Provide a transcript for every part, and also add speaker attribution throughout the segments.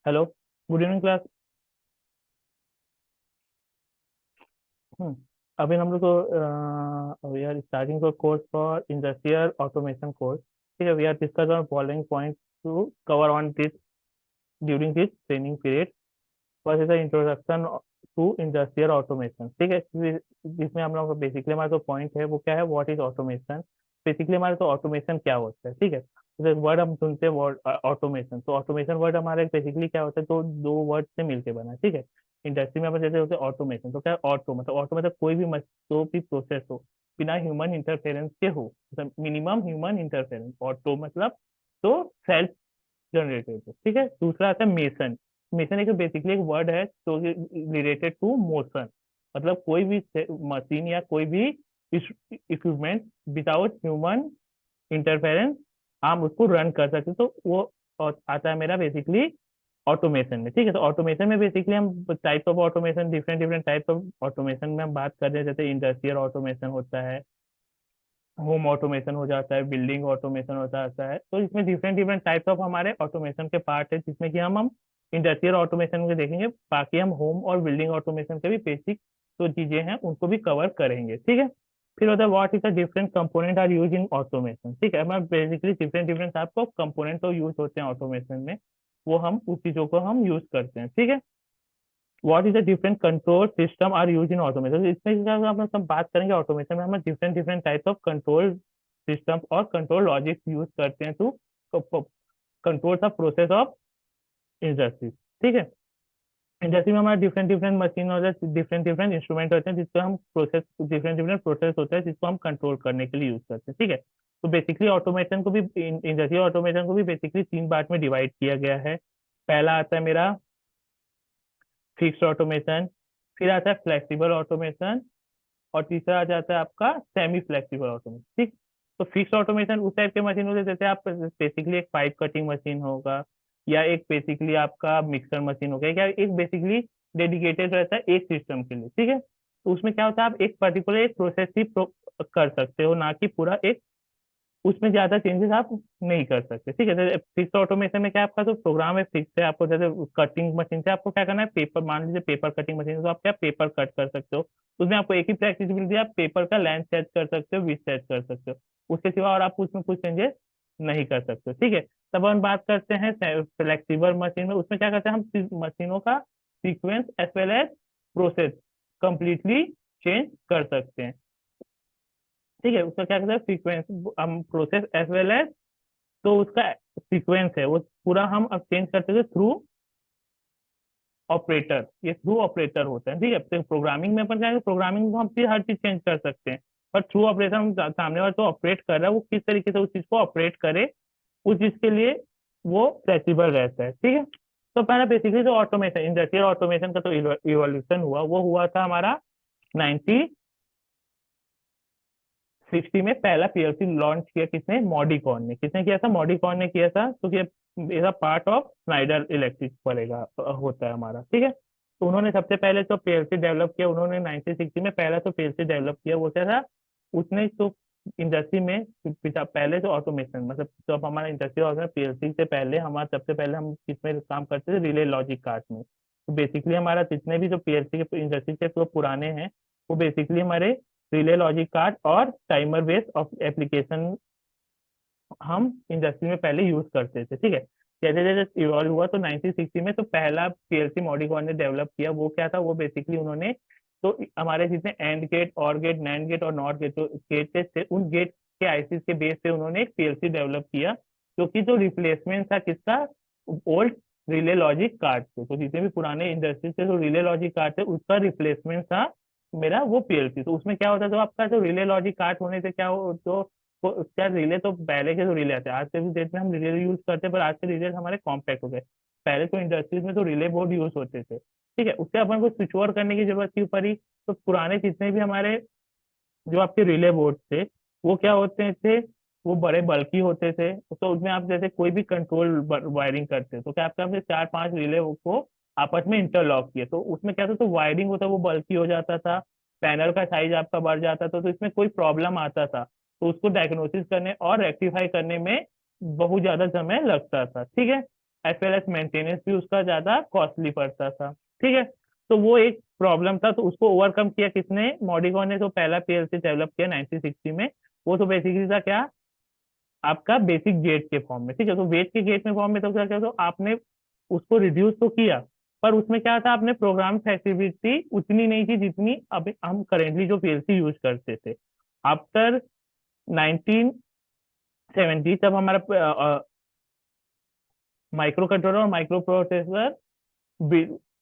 Speaker 1: Hello, good evening class. अभी हम लोग को we are starting course for industrial automation course. ठीक है, we are discuss on following point to cover on this during this training period. First is the introduction to industrial automation. ठीक है, जिसमें हम लोग बेसिकली हमारा जो पॉइंट है वो क्या है, व्हाट इज ऑटोमेशन। बेसिकली हमारा तो ऑटोमेशन क्या होता है। ठीक है, जैसे वर्ड हम सुनते हैं वर्ड ऑटोमेशन, तो ऑटोमेशन वर्ड हमारे बेसिकली क्या होता है, तो दो वर्ड से मिलके बना है। ठीक है, इंडस्ट्री में अपन जैसे होते हैं ऑटोमेशन, तो क्या है ऑटो मतलब कोई भी जो भी प्रोसेस हो बिना ह्यूमन इंटरफेरेंस के हो, मतलब मिनिमम ह्यूमन इंटरफेरेंस। ऑटो मतलब तो सेल्फ जनरेटेड है। ठीक है, दूसरा आता है मेसन। मेसन एक बेसिकली एक वर्ड है तो रिलेटेड टू मोशन, मतलब कोई भी मशीन या कोई भी इक्विपमेंट विदाउट ह्यूमन इंटरफेरेंस हम उसको रन कर सकते, तो वो आता है मेरा बेसिकली ऑटोमेशन में। ठीक है, तो ऑटोमेशन में बेसिकली हम types of automation, different different types of automation में हम बात कर रहे हैं। जैसे इंडस्ट्रियल ऑटोमेशन होता है, होम ऑटोमेशन हो जाता है, बिल्डिंग ऑटोमेशन हो जाता है। तो इसमें डिफरेंट डिफरेंट टाइप्स ऑफ हमारे ऑटोमेशन के पार्ट है, जिसमें कि हम इंडस्ट्रियल ऑटोमेशन में देखेंगे। बाकी हम होम और बिल्डिंग ऑटोमेशन के भी बेसिक जो चीजें हैं उनको भी कवर करेंगे। ठीक है, फिर होता है what is the different component are use in automation. ठीक है, हमारे basically different different type of component तो यूज होते हैं ऑटोमेशन में, वो हम उस चीजों को हम यूज करते हैं। ठीक है, what is the different control system are use in automation. इसमें क्या होगा, हम सब बात करेंगे ऑटोमेशन में हम different different types of control system और कंट्रोल लॉजिक यूज करते हैं to control the process of industry. ठीक है, इंडस्ट्री में हमारे डिफरेंट डिफरेंट मशीन और डिफरेंट डिफरेंट इंस्ट्रूमेंट होते हैं, जिसको हम प्रोसेस डिफरेंट डिफरेंट प्रोसेस होता है जिसको हम कंट्रोल करने के लिए यूज करते हैं। ठीक है, तो बेसिकली ऑटोमेशन को भी, इंडस्ट्री ऑटोमेशन को भी बेसिकली तीन पार्ट में डिवाइड किया गया है। पहला आता है मेरा फिक्स्ड ऑटोमेशन, फिर आता है फ्लेक्सिबल ऑटोमेशन, और तीसरा आ जाता है आपका सेमी फ्लेक्सिबल ऑटोमेशन। ठीक, तो फिक्स ऑटोमेशन उस टाइप के मशीन होते हैं जैसे आप बेसिकली एक पाइप कटिंग मशीन होगा, या एक बेसिकली आपका मिक्सर मशीन होगा, या एक बेसिकली डेडिकेटेड रहता है एक सिस्टम के लिए। ठीक है, तो उसमें क्या होता है, आप एक पर्टिकुलर एक प्रोसेस ही कर सकते हो, ना कि पूरा एक उसमें ज्यादा चेंजेस आप नहीं कर सकते। ठीक है, जैसे फिक्स ऑटोमेशन में क्या है, आपका जो प्रोग्राम है फिक्स है। आपको जैसे कटिंग मशीन से आपको क्या करना है, पेपर, मान लीजिए पेपर कटिंग मशीन है, तो आप क्या पेपर कट कर सकते हो। उसमें आपको एक ही फ्लेक्सिबिलिटी है, आप पेपर का लेंथ सेट कर सकते हो, विड्थ सेट कर सकते हो। उसके सिवा और आप उसमें कुछ चेंजेस नहीं कर सकते। ठीक है, तब हम बात करते हैं फ्लेक्सिबल मशीन में। उसमें क्या करते हैं, हम मशीनों का sequence as well as process completely change कर सकते हैं। ठीक है, उसका क्या कहते हैं, सीक्वेंस, हम प्रोसेस एज वेल एज, तो उसका सीक्वेंस है वो पूरा हम अब चेंज करते थे थ्रू ऑपरेटर। ये थ्रू ऑपरेटर होता है। ठीक है, तो प्रोग्रामिंग में अपन क्या है, प्रोग्रामिंग में हम फिर हर चीज चेंज कर सकते हैं, पर थ्रू ऑपरेटर हम सामने वाला जो ऑपरेट कर रहा है वो किस तरीके से उस चीज को ऑपरेट करे, उस चीज के लिए वो फ्लेक्सिबल रहता है। ठीक है, तो पहला बेसिकली जो ऑटोमेशन, इंडस्ट्रियल ऑटोमेशन का तो इवोल्यूशन हुआ, वो हुआ था हमारा 1960 में। पहला पीएलसी लॉन्च किया किसने, मॉडिकॉन ने। किसने किया था, मॉडिकॉन ने किया था, क्योंकि ये पार्ट ऑफ स्नाइडर इलेक्ट्रिक पड़ेगा होता है हमारा। ठीक है, तो उन्होंने सबसे पहले जो पीएलसी डेवलप किया, उन्होंने 1960 में पहला तो पीएलसी डेवलप किया, वो क्या था, उसने तो इंडस्ट्री में पहले जो ऑटोमेशन, मतलब जब हमारा इंडस्ट्री ऑटोमेशन पीएलसी से पहले हमारा सबसे पहले हम किसमें काम करते थे, रिले लॉजिक कार्ड में। तो बेसिकली हमारा जितने भी जो पीएलसी के इंडस्ट्री के जो पुराने हैं, वो बेसिकली हमारे रिले लॉजिक कार्ड और टाइमर बेस्ड ऑफ एप्लीकेशन हम इंडस्ट्री में पहले यूज करते थे। ठीक है, जैसे जैसे इवॉल्व हुआ, तो 1960 में तो पहला पीएलसी मॉडिकॉन ने डेवलप किया, वो क्या था, वो बेसिकली उन्होंने तो हमारे जितने एंड गेट, और गेट, नैंड गेट और नॉट गेट, जो गेट थे उन गेट के आईसीस के बेस पे उन्होंने एक पीएलसी डेवलप किया, जो कि जो रिप्लेसमेंट था किसका, ओल्ड रिले लॉजिक कार्ड थे। तो जितने भी पुराने इंडस्ट्री से जो रिले लॉजिक कार्ड थे उसका रिप्लेसमेंट था मेरा वो पीएलसी। तो उसमें क्या होता था, तो आपका जो रिले लॉजिक कार्ड होने से क्या हो, तो क्या रिले, तो पहले के जो रिले आते हैं, आज के भी डेट में हम रिले यूज करते हैं, पर आज के रिले हमारे कॉम्पैक्ट हो गए। पहले तो इंडस्ट्रीज में तो रिले बोर्ड यूज होते थे। ठीक है, उससे अपन को स्विच ओवर करने की जरूरत थी पड़ी। तो पुराने जितने भी हमारे जो आपके रिले बोर्ड थे, वो क्या होते थे, वो बड़े बल्कि होते थे। तो उसमें आप जैसे कोई भी कंट्रोल वायरिंग करते तो क्या आपके आपने चार पांच रिले को आपस में इंटरलॉक किए, तो उसमें क्या था, तो वायरिंग होता वो बल्कि हो जाता था, पैनल का साइज आपका बढ़ जाता था, तो इसमें कोई प्रॉब्लम आता था, तो उसको डायग्नोसिस करने और रेक्टिफाई करने में बहुत ज्यादा समय लगता था। ठीक है, एज वेल एज मेंटेनेंस भी उसका ज्यादा कॉस्टली पड़ता था। ठीक है, तो वो एक प्रॉब्लम था, तो उसको ओवरकम किया किसने, मॉडिकॉन ने। तो पहला पीएलसी डेवलप किया 1960 में। वो तो बेसिकली था क्या, आपका बेसिक गेट के फॉर्म में। ठीक है, तो बेस के गेट में फॉर्म में तो क्या क्या, तो आपने उसको रिड्यूस तो किया, पर उसमें क्या था, आपने प्रोग्राम फैसिलिटी उतनी नहीं थी जितनी अब हम करेंटली जो पीएलसी यूज करते थे। आफ्टर 1970 तब हमारा माइक्रो कंट्रोलर और माइक्रो प्रोसेसर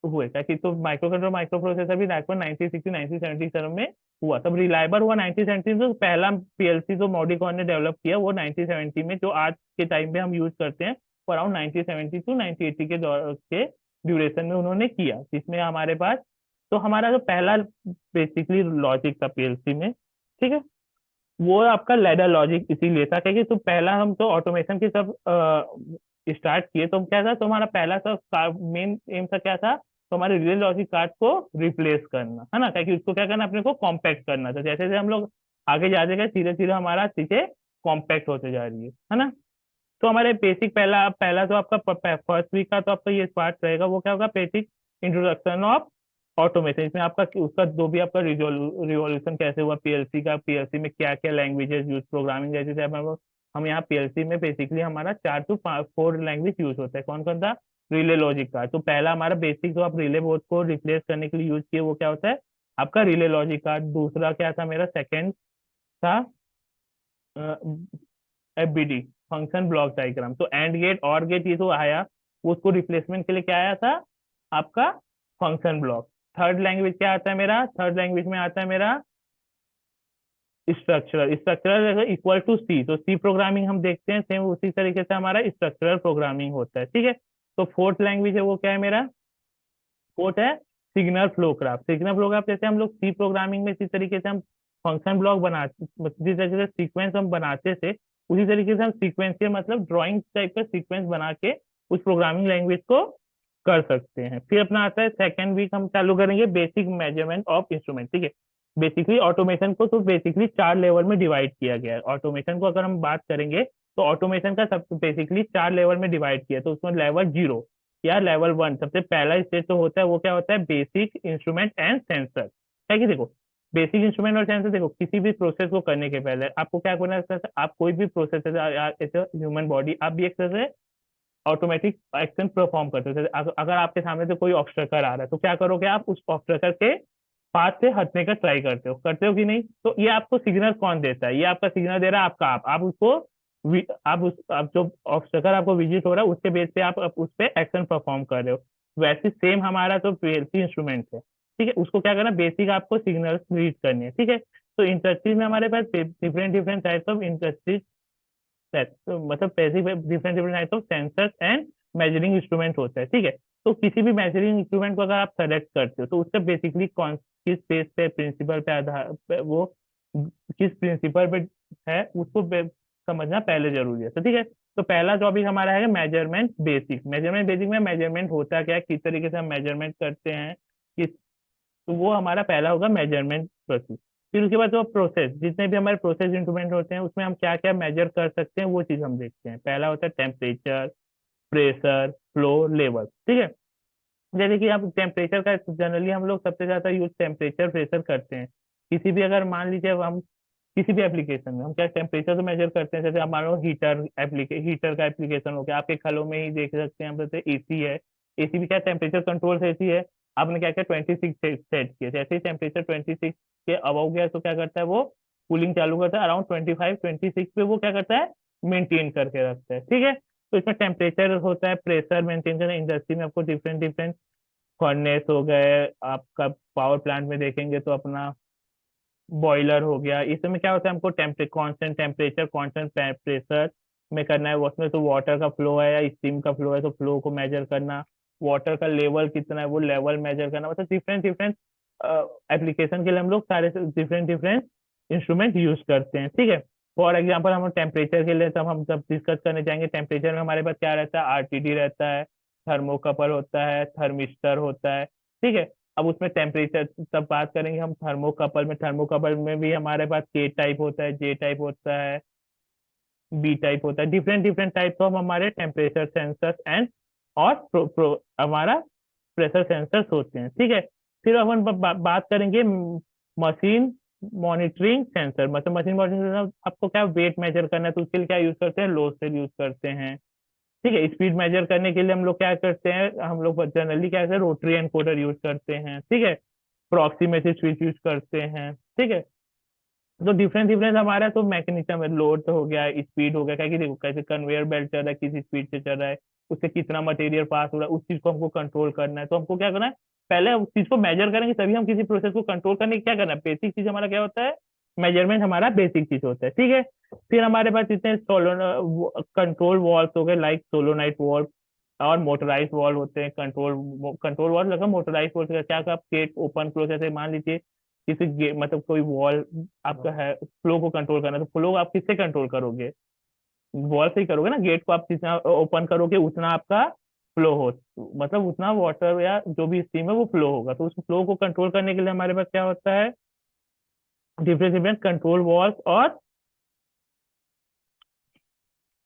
Speaker 1: हुए, ताकि तो माइक्रो कंट्रोलर माइक्रो प्रोसेसर भी लगभग 1960 1970 में हुआ। तब रिलायबल हुआ 1970। तो पहला पीएलसी जो मॉडिकॉन ने डेवलप किया वो 1970 में, जो आज के टाइम पे हम यूज करते हैं, वो अराउंड 1970 टू 1980 के दौर के ड्यूरेशन में उन्होंने किया, जिसमें हमारे पास, तो हमारा जो पहला बेसिकली लॉजिक था पीएलसी में, ठीक है, वो आपका लैडर लॉजिक इसीलिए था क्योंकि तो पहला हम तो ऑटोमेशन की सब स्टार्ट किए, तो क्या था, तो हमारा पहला सब मेन एम था क्या था, तो हमारे रियल लॉजिक कार्ड को रिप्लेस करना है ना, ताकि उसको क्या करना, अपने को कॉम्पैक्ट करना था। जैसे जैसे हम लोग आगे जाते गए धीरे धीरे हमारा चीजें कॉम्पैक्ट होते जा रही है ना। तो हमारे बेसिक पहला पहला तो आपका फर्स्ट वीक का तो आपका ये पार्ट रहेगा, वो क्या होगा, बेसिक इंट्रोडक्शन ऑफ ऑटोमेशन। इसमें आपका उसका जो भी आपका रिवॉल्यूशन कैसे हुआ पीएलसी का, पीएलसी में क्या क्या लैंग्वेजेस यूज, प्रोग्रामिंग जैसे हम यहाँ पीएलसी में बेसिकली हमारा 4 to 4 लैंग्वेज यूज होता है। कौन कौन सा, रिले लॉजिक का, तो पहला हमारा बेसिक जो आप रिले बोर्ड को रिप्लेस करने के लिए यूज किए वो क्या होता है, आपका रिले लॉजिक का। दूसरा क्या था मेरा, सेकंड था एफबीडी, फंक्शन ब्लॉक डायग्राम। तो एंड गेट और गेट ये तो आया, उसको रिप्लेसमेंट के लिए क्या आया था, आपका फंक्शन ब्लॉक। थर्ड लैंग्वेज क्या आता है मेरा, थर्ड लैंग्वेज में आता है मेरा स्ट्रक्चरल। स्ट्रक्चरल इक्वल टू सी, तो सी प्रोग्रामिंग हम देखते हैं सेम उसी तरीके से हमारा स्ट्रक्चरल प्रोग्रामिंग होता है। ठीक है, तो फोर्थ लैंग्वेज है वो क्या है मेरा, फोर्थ है signal flow graph. Signal flow graph जैसे हम लोग सी प्रोग्रामिंग में इसी तरीके से हम फंक्शन ब्लॉक बनाते, जिस तरीके से सीक्वेंस हम बनाते थे, उसी तरीके से हम सीक्वेंशियल मतलब ड्राइंग टाइप का सीक्वेंस बना के उस प्रोग्रामिंग लैंग्वेज को कर सकते हैं। फिर अपना आता है सेकंड वीक, हम चालू करेंगे बेसिक मेजरमेंट ऑफ इंस्ट्रूमेंट। ठीक है, बेसिकली ऑटोमेशन को तो बेसिकली 4 लेवल में डिवाइड किया गया है। ऑटोमेशन को अगर हम बात करेंगे तो ऑटोमेशन का सब बेसिकली 4 लेवल में डिवाइड किया, तो उसमें लेवल 0 या लेवल 1 सबसे पहला स्टेज तो होता है, वो क्या होता है, बेसिक इंस्ट्रूमेंट एंड सेंसर। है कि देखो, बेसिक इंस्ट्रूमेंट और सेंसर, देखो किसी भी प्रोसेस को करने के पहले आपको क्या करना है, आप कोई भी प्रोसेस है, ह्यूमन बॉडी, आप भी एक तरह से ऑटोमेटिक एक्शन परफॉर्म करते हो। अगर आपके सामने से कोई ऑब्स्ट्रकल आ रहा है तो क्या करोगे, आप उस ऑब्स्ट्रकल के पाथ से हटने का ट्राई करते हो कि नहीं। तो ये आपको सिग्नल कौन देता है, ये आपका सिग्नल दे रहा है आपका आप उसको आप जो ऑब्स्टकल आपको विजिट हो रहा है उसके बेस पे आप उस पे एक्शन परफॉर्म कर रहे हो। वैसे सेम हमारा तो पीएलसी इंस्ट्रूमेंट है। ठीक है, उसको क्या करना, बेसिक आपको सिग्नल रीड करनी है। ठीक है, तो इंडस्ट्रीज में हमारे पास different different types of industries, तो मतलब different different types of sensors and measuring instrument होता है। ठीक है, तो किसी भी मेजरिंग इंस्ट्रूमेंट को अगर आप सेलेक्ट करते हो तो उसका बेसिकली कौन किस बेस पे, प्रिंसिपल पे आधार पे, वो किस प्रिंसिपल पे है उसको समझना पहले जरूरी है। तो ठीक है, तो पहला टॉपिक हमारा है मेजरमेंट बेसिक। मेजरमेंट बेसिक में मेजरमेंट होता क्या है, किस तरीके से हम मेजरमेंट करते हैं, किस, तो वो हमारा पहला होगा मेजरमेंट प्रोसेस। फिर उसके बाद जो प्रोसेस, जितने भी हमारे प्रोसेस इंस्ट्रूमेंट होते हैं उसमें हम क्या क्या मेजर कर सकते हैं वो चीज हम देखते हैं। पहला होता है टेम्परेचर, प्रेशर, फ्लो, लेवल। ठीक है, जैसे कि आप टेम्परेचर का जनरली हम लोग सबसे ज्यादा यूज टेम्परेचर प्रेशर करते हैं। किसी भी अगर मान लीजिए हम किसी भी एप्लीकेशन में हम क्या टेम्परेचर तो मेजर करते हैं, जैसे हमारा हीटर का एप्लीकेशन हो गया, आपके घरों में ही देख सकते हैं हम, जैसे एसी है, एसी भी क्या टेम्परेचर कंट्रोल से एसी है। आपने क्या किया 26 सेट किया, जैसे ही टेम्परेचर 26 के अबव गया तो क्या करता है वो कूलिंग चालू करता है, अराउंड 25 26 पे वो क्या करता है मेंटेन करके रखता है। ठीक है, तो इसमें टेम्परेचर होता है, प्रेशर मेंटेन करना। इंडस्ट्री में आपको डिफरेंट डिफरेंट फर्नेस हो गए, आपका पावर प्लांट में देखेंगे तो अपना बॉयलर हो गया, इसमें क्या होता है हमको कांस्टेंट टेम्परेचर कांस्टेंट प्रेशर में करना है। उसमें तो वाटर का फ्लो है या स्टीम का फ्लो है तो फ्लो को मेजर करना, वाटर का लेवल कितना है वो लेवल मेजर करना। मतलब डिफरेंट डिफरेंट एप्लीकेशन के लिए हम लोग सारे डिफरेंट डिफरेंट इंस्ट्रूमेंट यूज करते हैं। ठीक है, फॉर एग्जाम्पल हम टेम्परेचर के लिए तब हम जब डिस्कस करने जाएंगे, टेम्परेचर में हमारे पास क्या रहता है, आरटीडी रहता है, थर्मोकपल होता है, थर्मिस्टर होता है। ठीक है, अब उसमें टेम्परेचर तब बात करेंगे हम थर्मोकपल में। थर्मोकपल में भी हमारे पास के टाइप होता है, जे टाइप होता है, बी टाइप होता है, डिफरेंट डिफरेंट टाइप्स ऑफ हमारे टेम्परेचर सेंसर्स एंड और हमारा प्रेशर सेंसर्स होते हैं, ठीक है। फिर अपन बात करेंगे मशीन मॉनिटरिंग सेंसर। मतलब मशीन मॉनिटरिंग सेंसर आपको क्या वेट मेजर करना है तो उसके लिए क्या यूज करते हैं, लोड सेल यूज करते हैं, ठीक है। स्पीड मेजर करने के लिए हम लोग क्या करते हैं, हम लोग जनरली क्या करते हैं, रोटरी एनकोडर यूज करते हैं, ठीक है। प्रॉक्सिमेसी स्विच यूज करते हैं, ठीक है। तो डिफरेंस डिफरेंस हमारा तो मैकेनिज्म है, लोड हो गया, स्पीड हो गया, क्या कि देखो कैसे कन्वेयर बेल्ट चल रहा है, किसी स्पीड से चल रहा है, उससे कितना मटेरियल पास हो रहा है, उस चीज को हमको कंट्रोल करना है। तो हमको क्या करना है, पहले उस चीज को मेजर करेंगे तभी हम किसी प्रोसेस को कंट्रोल करने की क्या करना है, बेसिक चीज हमारा क्या होता है, मेजरमेंट हमारा बेसिक चीज होता है, ठीक है। फिर हमारे पास इतने सोलो कंट्रोल वॉल्व हो गए, लाइक सोलोनाइट वॉल्व, और मोटराइज वॉल्व होते हैं। कंट्रोल कंट्रोल वॉल्व लगा, मोटराइज वॉल्व क्या, आप गेट ओपन क्लोज, जैसे मान लीजिए किसी मतलब कोई वॉल आपका है, फ्लो को कंट्रोल करना है, तो फ्लो आप किससे कंट्रोल करोगे, वॉल से ही करोगे ना। गेट को आप जितना ओपन करोगे उतना आपका फ्लो हो, मतलब उतना वाटर या जो भी स्टीम है वो फ्लो होगा। तो उस फ्लो को कंट्रोल करने के लिए हमारे पास क्या होता है, डिफरेंट डिफरेंट कंट्रोल वॉल्स और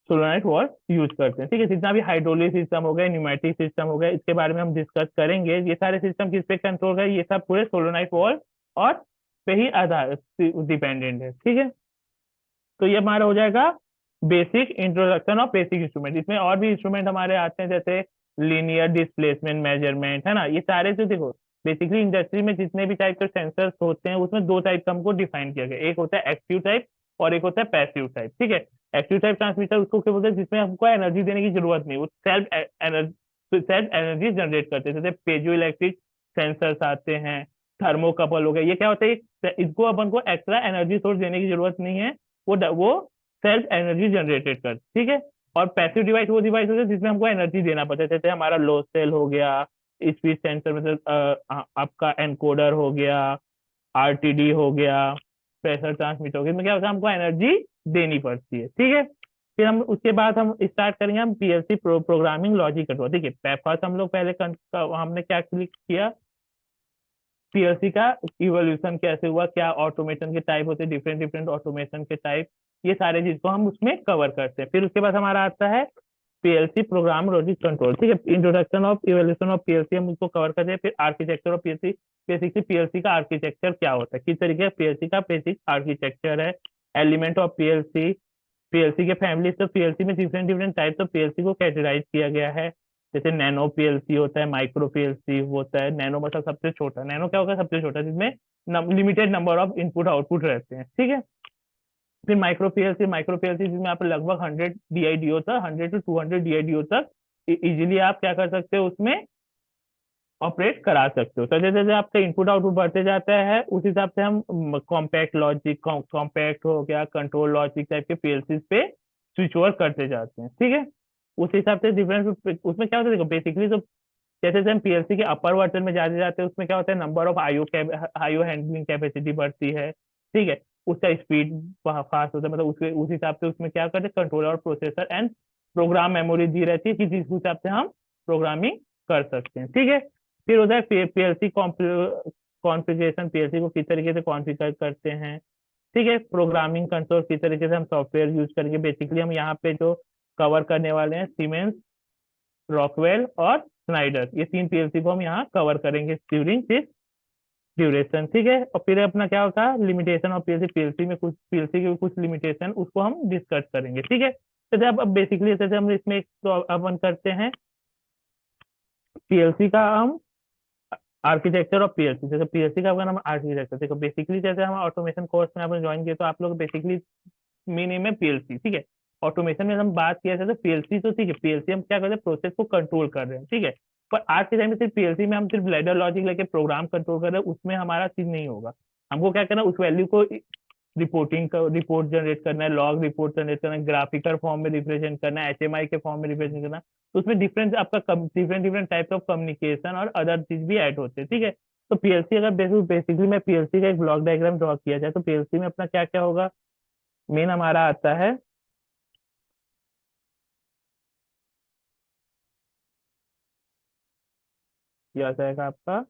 Speaker 1: सोलोनाइट वॉल्व यूज करते हैं, ठीक है। जितना भी हाइड्रोलिक सिस्टम हो गया, न्यूमेटिक सिस्टम हो गया, इसके बारे में हम डिस्कस करेंगे। ये सारे सिस्टम किस पे कंट्रोल है, ये सब पूरे सोलोनाइट वॉल्व और पे ही आधार डिपेंडेंट है, ठीक है। तो ये हमारा हो जाएगा basic introduction of basic instrument. इसमें और भी इंस्ट्रूमेंट हमारे आते हैं, जैसे लीनियर डिस्प्लेसमेंट मेजरमेंट, है ना। ये सारे जो देखो बेसिकली इंडस्ट्री में जितने भी टाइप के सेंसर्स होते हैं उसमें दो टाइप का हमको डिफाइन किया गया, एक होता है एक्टिव टाइप और एक होता है पैसिव टाइप, ठीक है। एक्टिव टाइप ट्रांसमीटर उसको क्या बोलते हैं, जिसमें हमको एनर्जी देने की जरूरत नहीं, वो सेल्फ एनर्जी जनरेट करते हैं। जैसे पेजो इलेक्ट्रिक सेंसर्स आते हैं, थर्मोकपल हो गया, ये क्या होता है, इसको अपन को एक्स्ट्रा एनर्जी सोर्स देने की जरूरत नहीं है, वो सेल्फ एनर्जी जनरेटेड कर, ठीक है। और पैसिव डिवाइस वो डिवाइस होते हैं जिसमें हमको एनर्जी देना पड़ता है, जैसे हमारा लो सेल हो गया, स्पीड सेंसर मतलब आपका एनकोडर हो गया, आरटीडी हो गया, प्रेशर ट्रांसमीटर हो गया, इसमें क्या होता है, हमको एनर्जी देनी पड़ती है, ठीक है। फिर हम उसके बाद हम स्टार्ट करेंगे हम पीएलसी प्रोग्रामिंग लॉजिक कंट्रोल, ठीक है। फर्स्ट हम लोग पहले हमने क्या क्लिक किया, पीएलसी का इवोल्यूशन कैसे हुआ, क्या ऑटोमेशन के टाइप होते हैं, डिफरेंट डिफरेंट ऑटोमेशन के टाइप, ये सारे चीज को हम उसमें कवर करते हैं। फिर उसके बाद हमारा आता है पीएलसी प्रोग्राम लॉजिक कंट्रोल, ठीक है। Introduction of evolution of PLC हम उसको कवर करते हैं। फिर architecture of PLC, basically PLC का आर्किटेक्चर क्या होता है, किस तरीके का पीएलसी का बेसिक आर्किटेक्चर है, एलिमेंट ऑफ पीएलसी, पीएलसी के फैमिली, तो पीएलसी में different different types of PLC को कैटेगराइज किया गया है। जैसे नैनो पीएलसी होता है, माइक्रो पीएलसी होता है। नैनो मतलब सबसे छोटा, नैनो क्या होगा, सबसे छोटा, जिसमें limited number of input output रहते हैं, ठीक है। फिर माइक्रो पीएलसी जिसमें आप लगभग 100 DIDO तक, 100 to 200 DIDO तक इजीली आप क्या कर सकते हो, उसमें ऑपरेट करा सकते हो। तो जैसे जैसे आपका इनपुट आउटपुट बढ़ते जाता है उस हिसाब से हम कॉम्पैक्ट लॉजिक, कॉम्पैक्ट हो गया, कंट्रोल लॉजिक टाइप के पीएलसी पे स्विच ओवर करते जाते हैं, ठीक है। उस हिसाब से डिफरेंस उसमें क्या होता है, देखो बेसिकली तो जैसे जैसे हम पीएलसी के अपर वर्जन में जाते जाते हैं उसमें क्या होता है, number of IO handling capacity बढ़ती है, ठीक है। उसका स्पीड फास्ट होता है, मतलब उसके उस हिसाब से उसमें क्या करते हैं, कंट्रोलर और प्रोसेसर एंड प्रोग्राम मेमोरी दी रहती है कि जिस हिसाब से हम प्रोग्रामिंग कर सकते हैं, ठीक है। फिर होता है पीएलसी कॉन्फ़िगरेशन, पीएलसी को किस तरीके से कॉन्फ़िगर करते हैं, ठीक है। प्रोग्रामिंग कंट्रोल किस तरीके से हम सॉफ्टवेयर यूज करेंगे, बेसिकली हम यहाँ पे जो कवर करने वाले हैं सीमेंस, रॉकवेल और स्नाइडर, ये तीन पीएलसी को हम यहाँ कवर करेंगे ड्यूरिंग दिस ड्यूरेशन, ठीक है। और फिर अपना क्या होता है लिमिटेशन ऑफ पीएलसी, पीएलसी में कुछ पीएलसी के कुछ लिमिटेशन उसको हम डिस्कस करेंगे, ठीक है। जैसे अब बेसिकली जैसे हम इसमें एक तो अपन करते हैं पीएलसी का हम आर्किटेक्चर ऑफ पीएलसी। जैसे पीएलसी का अगर हम आर्किटेक्चर देखो, बेसिकली जैसे हम ऑटोमेशन कोर्स में आपने ज्वाइन किया तो आप लोग बेसिकली मीनिंग में पीएलसी, ठीक है। ऑटोमेशन में हम बात किया था तो पीएलसी तो ठीक है, पीएलसी हम क्या करते हैं, प्रोसेस को कंट्रोल कर रहे हैं, ठीक है। पर आज के टाइम में सिर्फ पीएलसी में हम सिर्फ लैडर लॉजिक लेके प्रोग्राम कंट्रोल कर रहे हैं, उसमें हमारा चीज नहीं होगा। हमको क्या करना है, उस वैल्यू को रिपोर्टिंग का रिपोर्ट जनरेट करना है, लॉग रिपोर्ट जनरेट करना है, ग्राफिकल फॉर्म में रिप्रेजेंट करना है, एचएमआई के फॉर्म में रिप्रेजेंट करना है। तो उसमें डिफरेंट आपका different different types of communication और अदर चीज भी ऐड होते हैं, ठीक है। तो पीएलसी अगर बेसिकली मैं पीएलसी का एक ब्लॉक डायग्राम ड्रॉ किया जाए तो पीएलसी में अपना क्या क्या होगा, मेन हमारा आता है, ये आ जाएगा आपका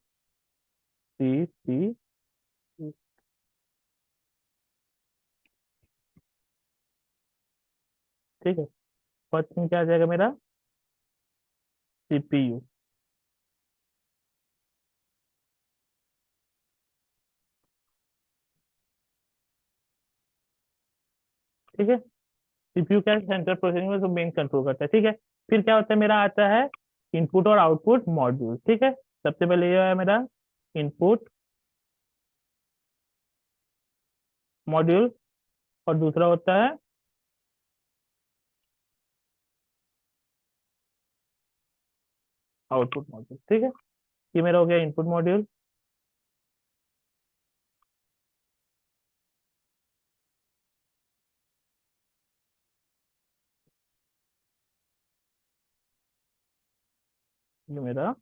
Speaker 1: सी, ठीक है। फर्स्ट थिंग क्या आ जाएगा मेरा, सीपीयू। ठीक है, सीपीयू क्या सेंट्रल प्रोसेसिंग में तो मेन कंट्रोल करता है। ठीक है, फिर क्या होता है, मेरा आता है इनपुट और आउटपुट मॉड्यूल। ठीक है, सबसे पहले ये है मेरा इनपुट मॉड्यूल, और दूसरा होता है आउटपुट मॉड्यूल। ठीक है, ये मेरा हो गया इनपुट मॉड्यूल। ये मेरा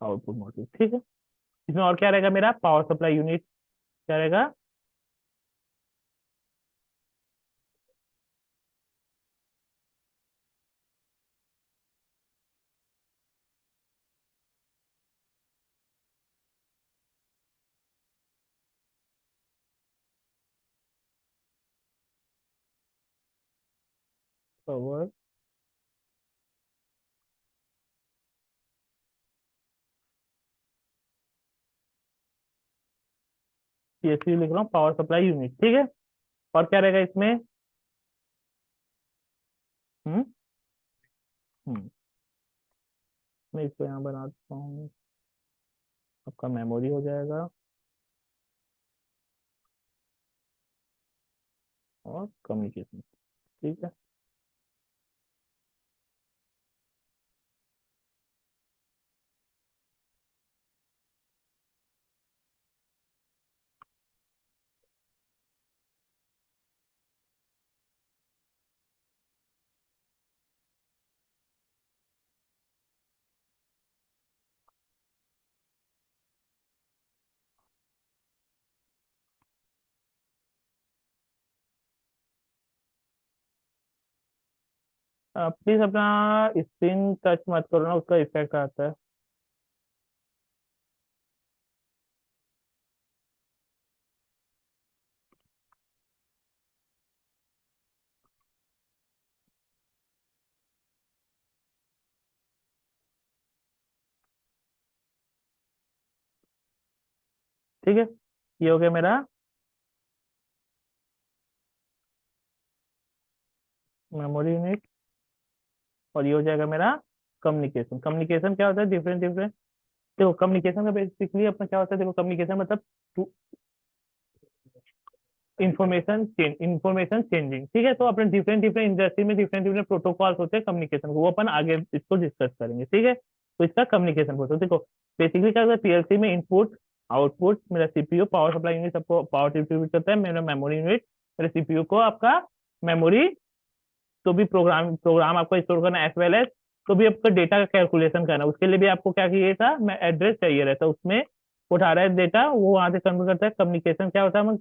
Speaker 1: आउटपुट मॉड्यूल। ठीक है, इसमें और क्या रहेगा, मेरा पावर सप्लाई यूनिट क्या रहेगा, पावर पीएसयू लिख रहा हूँ, पावर सप्लाई यूनिट। ठीक है, और क्या रहेगा इसमें, हम्म हम्म मैं इसको यहाँ बना देता हूँ, आपका मेमोरी हो जाएगा और कम्युनिकेशन। ठीक है, प्लीज अपना स्क्रीन टच मत करो ना, उसका इफेक्ट आता है। ठीक है, ये हो गया मेरा मेमोरी यूनिट, और ये हो जाएगा मेरा कम्युनिकेशन। कम्युनिकेशन क्या होता है, डिफरेंट डिफरेंट, देखो कम्युनिकेशन का बेसिकली अपना क्या होता है, देखो कम्युनिकेशन मतलब इंफॉर्मेशन चेंजिंग। ठीक है, तो अपने डिफरेंट डिफरेंट इंडस्ट्री में डिफरेंट डिफरेंट प्रोटोकॉल्स होते हैं कम्युनिकेशन, वो अपन आगे इसको डिस्कस करेंगे। ठीक है, तो इसका कम्युनिकेशन होता है। देखो बेसिकली क्या होता है, पीएलसी में इनपुट आउटपुट, मेरा सीपीयू पावर सप्लाई यूनिट सबको पावर डिस्ट्रीब्यूट करता है, मेरा मेमोरी यूनिट मेरे सीपीयू को आपका मेमोरी, तो भी प्रोग्राम प्रोग्राम आपको स्टोर करना एज वेल एज, तो भी आपका डेटा का कैलकुलेशन करना, उसके लिए भी आपको क्या चाहिए था, मैं एड्रेस चाहिए रहता, उसमें उठा रहा है डेटा, वो वहां से कन्वर्ट करता है। कम्युनिकेशन क्या होता है, हम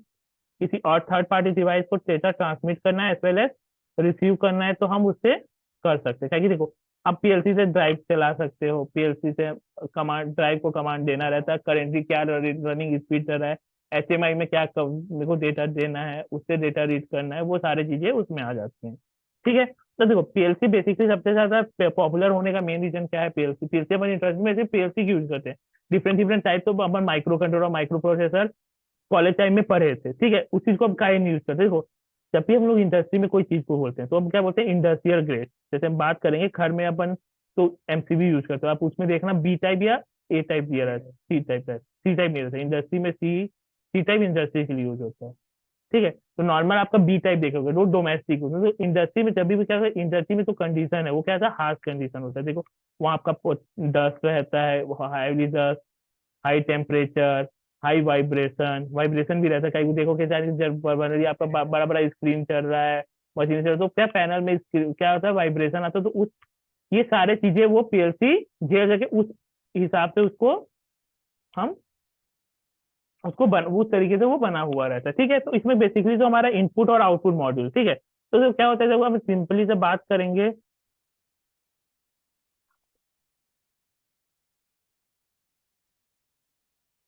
Speaker 1: किसी और थर्ड पार्टी डिवाइस को डेटा ट्रांसमिट करना है एज वेल एज रिसीव करना है, तो हम उससे कर सकते हैं। क्या कि देखो, आप पीएलसी से ड्राइव चला सकते हो, पीएलसी से कमांड, ड्राइव को कमांड देना रहता है, करेंटली क्या रनिंग स्पीड चल रहा है, एचएमआई में क्या मेरे को डेटा देना है, उससे डेटा रीड करना है, वो सारी चीजें उसमें आ जाती हैं। ठीक है, तो देखो पीएलसी बेसिकली सबसे ज्यादा पॉपुलर होने का मेन रीजन क्या है, पीएलसी पीएलसी अपन इंटरेस्ट में सिर्फ पीएलसी की यूज करते हैं। डिफरेंट डिफरेंट टाइप, तो अपन microcontroller, microprocessor college time में पढ़े थे। ठीक है, उस चीज को हम काहे नहीं यूज करते, देखो जब भी हम लोग इंडस्ट्री में कोई चीज को बोलते हैं तो हम क्या बोलते हैं, इंडस्ट्रियल ग्रेड। जैसे हम बात करेंगे घर में अपन, तो एमसीबी यूज करते हो आप, उसमें देखना बी टाइप या ए टाइप दिया रहता है, सी टाइप है, सी टाइप नहीं रहता इंडस्ट्री में, सी टाइप इंडस्ट्री के लिए यूज होता है। ठीक है, तो नॉर्मल आपका बी टाइप देखोगे, वो डोमेस्टिक होता है। तो इंडस्ट्री में जब भी क्या होता है, इंडस्ट्री में तो कंडीशन है वो क्या था, हार्श कंडीशन होता है। देखो वहाँ आपका डस्ट रहता है, highly dust, high temperature, high vibration, vibration भी रहता है। कहीं देखो कि जब बन रही है आपका बड़ा बड़ा स्क्रीन चल रहा है, मशीन चल रहा है, तो क्या पैनल में क्या होता है, वाइब्रेशन आता है, तो उस ये सारे चीजें वो पीएलसी झेल सके, उस हिसाब से उसको हम उस तरीके से वो बना हुआ रहता है। ठीक है, तो इसमें बेसिकली जो हमारा इनपुट और आउटपुट मॉड्यूल, ठीक है, तो जो क्या होता है, जब हम सिंपली से बात करेंगे,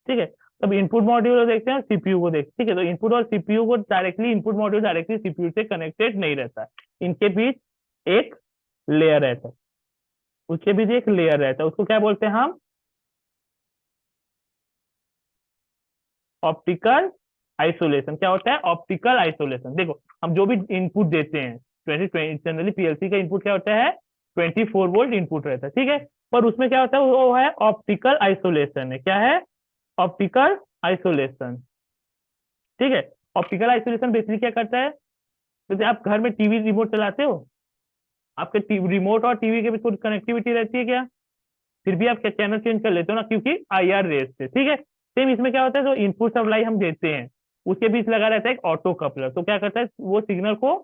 Speaker 1: ठीक है, तब इनपुट मॉड्यूल देखते हैं और सीपीयू को देखते हैं। ठीक है, तो इनपुट और सीपीयू को directly, input module directly CPU से कनेक्टेड नहीं रहता है, इनके बीच एक लेयर रहता है। उसके बीच एक लेयर रहता है, उसको क्या बोलते हैं हम? Optical isolation. क्या होता है? Optical isolation. देखो, हम जो भी इनपुट देते हैं, 2020 जनरली पीएलसी का इनपुट क्या होता है? 24 वोल्ट इनपुट रहता है, ठीक है। पर उसमें क्या होता है, वो है ऑप्टिकल आइसोलेशन है। क्या है? ऑप्टिकल आइसोलेशन, ठीक है। ऑप्टिकल आइसोलेशन बेसिकली क्या करता है? जैसे आप घर में टीवी रिमोट चलाते हो, आपके रिमोट और टीवी के बीच कोई कनेक्टिविटी रहती है क्या? फिर भी आप चैनल चेंज कर लेते हो ना, क्योंकि आईआर रेस से, ठीक है। सेम इसमें क्या होता है, जो इनपुट सप्लाई हम देते हैं उसके बीच लगा रहता है एक ऑटो कपलर। तो क्या करता है, वो सिग्नल को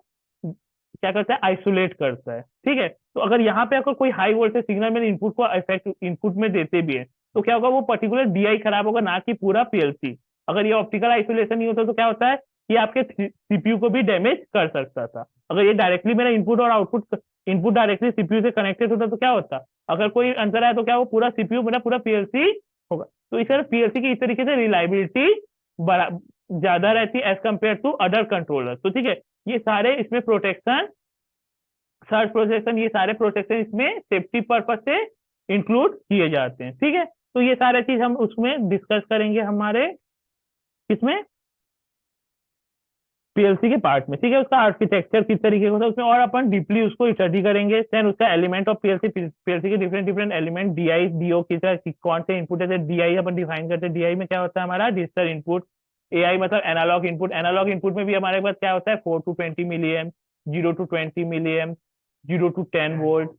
Speaker 1: क्या करता है? आइसोलेट करता है, ठीक है। तो अगर यहाँ पे अगर कोई हाई वोल्टेज सिग्नल मेरे इनपुट को इफेक्ट इनपुट में देते भी है, तो क्या होगा, वो पर्टिकुलर डीआई खराब होगा, ना कि पूरा पीएलसी। अगर ये ऑप्टिकल आइसोलेशन नहीं होता तो क्या होता है कि आपके सीपीयू को भी डैमेज कर सकता था। अगर ये डायरेक्टली मेरा इनपुट और आउटपुट, इनपुट डायरेक्टली सीपीयू से कनेक्टेड होता तो क्या होता? अगर कोई अंतर आया तो क्या वो पूरा सीपीयू मेरा पूरा पीएलसी होगा। तो इस तरह पीएलसी की इस तरीके से रिलायबिलिटी ज्यादा रहती है as compare to other controller. तो ठीक है, ये सारे इसमें प्रोटेक्शन, सर्च प्रोटेक्शन, ये सारे प्रोटेक्शन इसमें सेफ्टी पर्पज से इंक्लूड किए जाते हैं, ठीक है। तो ये सारे चीज हम उसमें डिस्कस करेंगे हमारे इसमें पीएलसी के पार्ट में, ठीक है। उसका आर्किटेक्चर किस तरीके का होता है उसमें और अपन डीपली उसको स्टडी करेंगे। देन उसका एलिमेंट ऑफ पीएलसी, पीएलसी के different different element, DI DO किस तरह कौन से इनपुट है। डीआई अपन डिफाइन करते हैं, डीआई में क्या होता है हमारा? Digital input. एआई मतलब एनालॉग इनपुट। एनालॉग इनपुट में भी हमारे पास क्या होता है? 4 to 20 milli M, 0 to 20 milli M, 0 to 10 volt,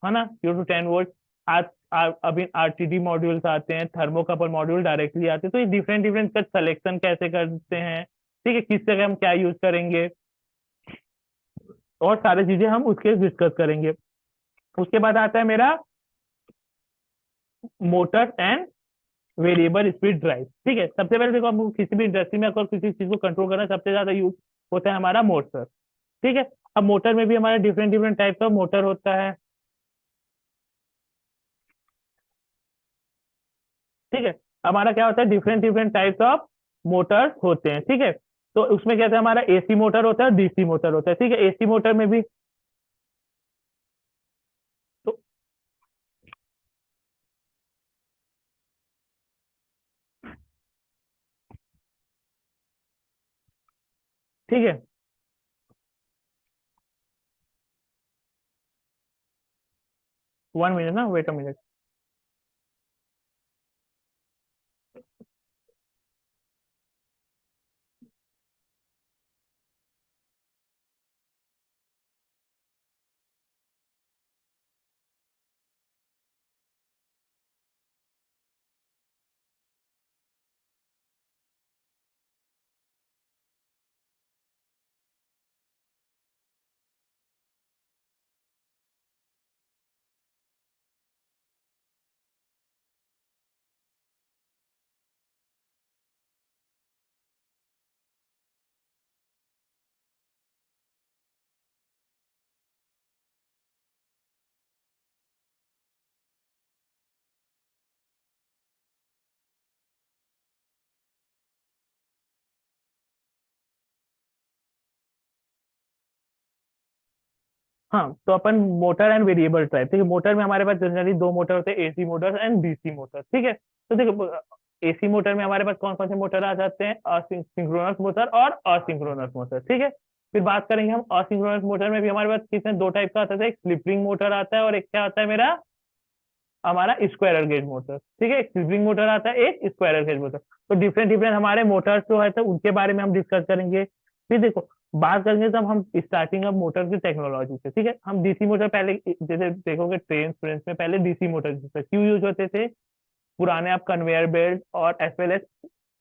Speaker 1: है ना, 0 to 10 वोल्ट। आज अभी आरटीडी मॉड्यूल्स आते हैं, थर्मोकपल मॉड्यूल डायरेक्टली आते हैं। तो ये डिफरेंट डिफरेंट का सिलेक्शन कैसे करते हैं, ठीक है, किस जगह हम क्या यूज करेंगे, और सारी चीजें हम उसके डिस्कस करेंगे। उसके बाद आता है मेरा motor and variable speed drive, ठीक है। सबसे पहले देखो, हम किसी भी इंडस्ट्री में अगर किसी चीज को कंट्रोल करना है, सबसे ज्यादा यूज होता है हमारा मोटर, ठीक है। अब मोटर में भी हमारा डिफरेंट डिफरेंट टाइप का मोटर होता है, ठीक है। हमारा क्या होता है? Different different types of Motors होते हैं, ठीक है। तो उसमें क्या होता है, हमारा एसी मोटर होता है और डीसी मोटर होता है, ठीक है। एसी मोटर में भी तो ठीक है, 1 मिनट ना, वेट अ मिनट। हाँ, तो अपन मोटर एंड वेरिएबल ड्राइव, ठीक है। मोटर में हमारे पास जनरली दो मोटर होते हैं, AC motor and DC motor, ठीक है। तो देखो, एसी मोटर में हमारे पास कौन कौन से मोटर आ जाते हैं? सिंक्रोनस मोटर और असिंक्रोनस मोटर, ठीक है। फिर बात करेंगे हम असिंक्रोनस मोटर में भी हमारे पास कितने दो टाइप का आता है, एक स्लिप रिंग मोटर आता है और एक क्या आता है मेरा, हमारा स्क्वायरल गेज मोटर, ठीक है। एक स्लिप रिंग मोटर आता है, एक स्क्वायरल गेज मोटर। तो डिफरेंट डिफरेंट हमारे मोटर्स जो है तो उनके बारे में हम डिस्कस करेंगे। फिर देखो, बात करेंगे तब हम स्टार्टिंग ऑफ मोटर की टेक्नोलॉजी से, ठीक है। हम डीसी मोटर पहले जैसे देखोगे ट्रेन ट्रेन में पहले डीसी मोटर क्यों यूज होते थे? पुराने आप कन्वेयर बेल्ट और as well as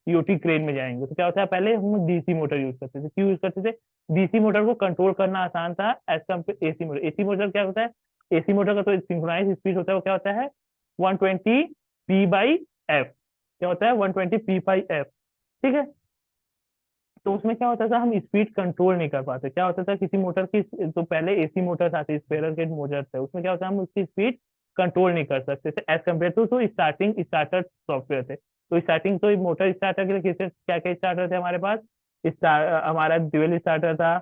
Speaker 1: UT crane में जाएंगे तो क्या होता है, पहले हम डीसी मोटर यूज करते थे। क्यों यूज करते थे? डीसी मोटर को कंट्रोल करना आसान था as compare AC motor. AC motor क्या होता है? एसी मोटर का तो सिंक्रोनाइज स्पीड होता है, वो क्या होता है? 120 पी/एफ। क्या होता है? 120 पी/एफ, ठीक है। तो उसमें क्या होता था, हम स्पीड कंट्रोल नहीं कर पाते। क्या होता था, किसी मोटर की, तो पहले एसी मोटर्स आती, स्क्वेरल केज मोटर थे, उसमें क्या होता है, हम उसकी स्पीड कंट्रोल नहीं कर सकते थे as compare to starting starter software थे। तो स्टार्टिंग तो मोटर स्टार्टर के लिए किस क्या क्या स्टार्टर थे हमारे पास? हमारा ड्यूअल स्टार्टर था,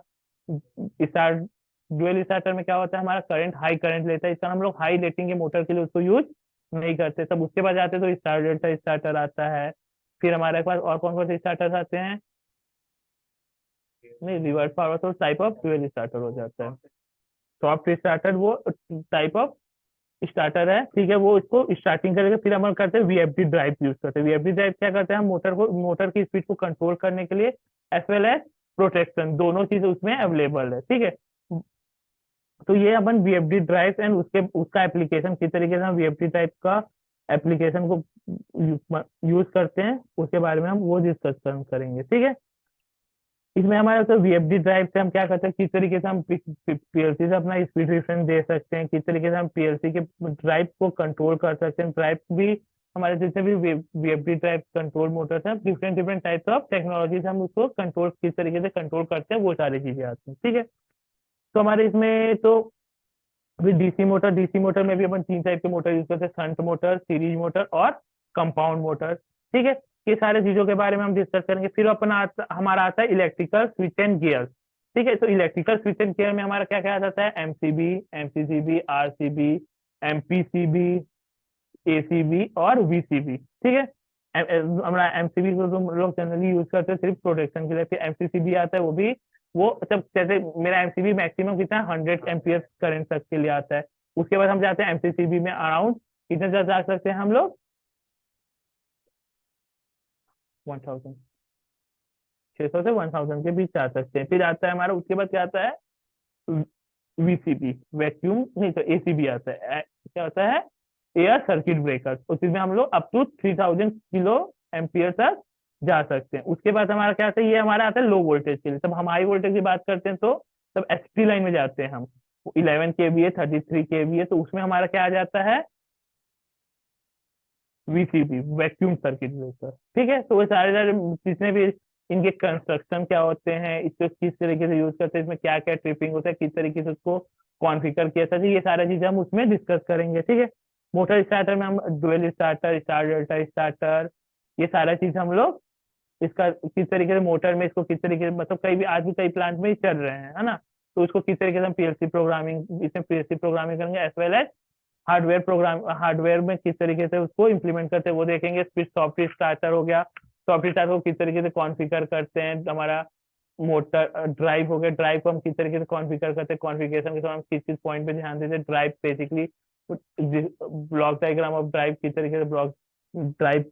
Speaker 1: स्टार्ट ड्यूअल स्टार्टर में क्या होता है, हमारा करंट हाई करंट लेता है, इसका हम लोग हाई रेटिंग के मोटर के लिए उसको यूज नहीं करते। तब उसके बाद जाते तो स्टार डेल्टा स्टार्टर आता है। फिर हमारे पास और कौन कौन से स्टार्टर आते हैं, नहीं रिवर्स फॉरवर्ड तो टाइप ऑफ ड्यूअल स्टार्टर हो जाता है। सॉफ्ट स्टार्टर वो टाइप ऑफ स्टार्टर है, ठीक है, वो इसको स्टार्टिंग करेगा। फिर हम करते हैं वीएफडी ड्राइव यूज करते हैं। वीएफडी ड्राइव क्या करते हैं, हम मोटर की स्पीड को कंट्रोल करने के लिए एज वेल एज प्रोटेक्शन दोनों चीजें उसमें अवेलेबल है, ठीक है। तो ये अपन वीएफडी ड्राइव एंड उसका एप्लीकेशन किस तरीके से हम वीएफडी ड्राइव का एप्लीकेशन को यूज करते हैं उसके बारे में हम वो डिस्कस करेंगे, ठीक है। इसमें हमारे तो वीएफडी ड्राइव से हम क्या करते हैं, किस तरीके से हम पीएलसी से अपना स्पीड रेफरेंस दे सकते हैं, किस तरीके से हम पीएलसी के ड्राइव को कंट्रोल कर सकते हैं। ड्राइव भी हमारे जितने भी वीएफडी ड्राइव कंट्रोल मोटर्स हैं, different different types of technology से हम उसको कंट्रोल किस तरीके से कंट्रोल करते हैं वो सारी चीजें आती हैं, ठीक है। तो हमारे इसमें तो अभी डीसी मोटर में भी अपन तीन टाइप के मोटर यूज करते हैं, शंट मोटर, सीरीज मोटर और कंपाउंड मोटर, ठीक है। ये सारे चीजों के बारे में हम डिस्कस करेंगे। फिर हमारा आता है इलेक्ट्रिकल स्विच एंड गियर, ठीक है। तो इलेक्ट्रिकल स्विच एंड गियर में हमारा क्या क्या आ जाता है, MCB, MCCB, RCB, MPCB, ACB और वीसीबी, ठीक है। हमारा एमसीबी को तो लोग जनरली यूज करते हैं सिर्फ प्रोटेक्शन के लिए। फिर एमसीसीबी आता है, वो जब जैसे मेरा एमसीबी मैक्सिमम कितना 100 एम्पियर करंट तक के लिए आता है। उसके बाद हम जाते हैं एमसीसीबी में अराउंड कितने तक जा सकते हैं हम लोग, 1000, 600 से 1000 के बीच जा सकते हैं। फिर आता है हमारा, उसके बाद क्या आता है, वीसीबी, वैक्यूम नहीं तो एसीबी आता है। क्या होता है, एयर सर्किट ब्रेकर, उसमें हम लोग अप टू 3000 किलो एम्पियर तक जा सकते हैं। उसके बाद हमारा क्या आता है, ये हमारा आता है लो वोल्टेज के लिए। तब हम हाई वोल्टेज की बात करते हैं तो तब एसटी लाइन में जाते हैं हम, 11 kVA, 33 kVA, तो उसमें हमारा क्या आ जाता है, वीसीबी, वैक्यूम सर्किट ब्रेकर, ठीक है। तो वो सारे सारे जितने भी इनके कंस्ट्रक्शन क्या होते हैं, इसको किस तरीके से यूज करते हैं, इसमें क्या क्या ट्रिपिंग होता है, किस तरीके से उसको कॉन्फ़िगर किया जाता है, ये सारी चीजें हम उसमें डिस्कस करेंगे, ठीक है। मोटर स्टार्टर में हम dual starter, star delta starter, ये सारा चीज हम लोग इसका किस तरीके से मोटर में इसको किस तरीके से, मतलब कई भी आज भी कई प्लांट में ही चल रहे हैं, है ना। तो उसको किस तरीके से हम पीएलसी प्रोग्रामिंग, इसमें पीएलसी प्रोग्रामिंग करेंगे एज वेल एज हार्डवेयर में किस तरीके से उसको इम्प्लीमेंट करते हैं वो देखेंगे। फिर सॉफ्टवेयर स्टार्टर हो गया, सॉफ्टवेयर स्टार्टर को किस तरीके से कॉन्फ़िगर करते हैं, हमारा मोटर ड्राइव हो गया, ड्राइव को हम किस तरीके से कॉन्फ़िगर करते हैं, कॉन्फ़िगरेशन के समय हम किस किस पॉइंट पे ध्यान देते हैं। Drive basically block diagram of drive, किस तरीके से ब्लॉक ड्राइव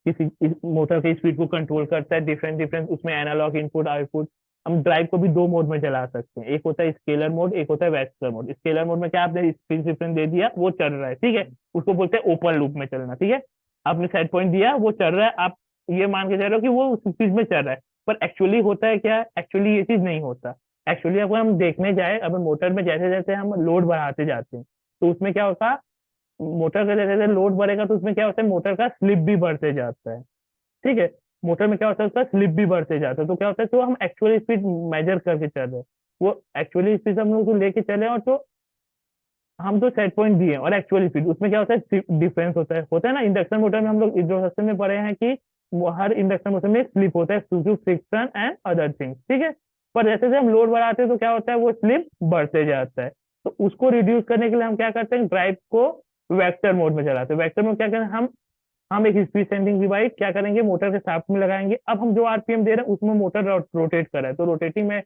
Speaker 1: किसी मोटर की स्पीड को कंट्रोल करता है, डिफरेंट डिफरेंट उसमें एनालॉग इनपुट आउटपुट। हम ड्राइव को भी दो मोड में चला सकते हैं, एक होता है स्केलर मोड, एक होता है वेक्टर मोड। स्केलर मोड में क्या आपने स्पीड डिफरेंस दे दिया, वो चल रहा है, ठीक है, उसको बोलते हैं ओपन लूप में चलना, ठीक है। आपने सेट पॉइंट दिया, वो चल रहा है, आप ये मान के चल रहे हो कि वो उस स्पीड में चल रहा है। पर एक्चुअली होता है क्या, एक्चुअली ये चीज नहीं होता। एक्चुअली अगर हम देखने जाए, अब मोटर में जैसे जैसे हम लोड बढ़ाते जाते हैं तो उसमें क्या होता है, मोटर का जैसे जैसे लोड बढ़ेगा तो उसमें क्या होता है, मोटर का स्लिप भी बढ़ते जाता है, ठीक है। मोटर में क्या होता है, उसका स्लिप भी बढ़ते जाता है। तो क्या होता है, तो हम एक्चुअली स्पीड मेजर करके चल रहे हैं, वो एक्चुअली स्पीड हम लोग लेके चले, और तो हम तो सेट पॉइंट दिए और एक्चुअली स्पीड उसमें क्या होता है, डिफरेंस होता है ना। इंडक्शन मोटर में हम लोग इंट्रोडक्शन में पढ़े हैं कि हर इंडक्शन मोटर में स्लिप होता है due to friction and other things, ठीक है। पर जैसे जैसे हम लोड बढ़ाते हैं तो क्या होता है, वो स्लिप बढ़ते जाता है। तो उसको रिड्यूस करने के लिए हम क्या करते हैं, ड्राइव को वेक्टर मोड में चलाते हैं। वेक्टर मोड क्या करें, हम एक स्पीड सेंसिंग डिवाइस क्या करेंगे, मोटर के शाफ्ट में लगाएंगे। अब हम जो आरपीएम दे रहे हैं उसमें मोटर रोटेट कर रहा है, तो रोटेटिंग में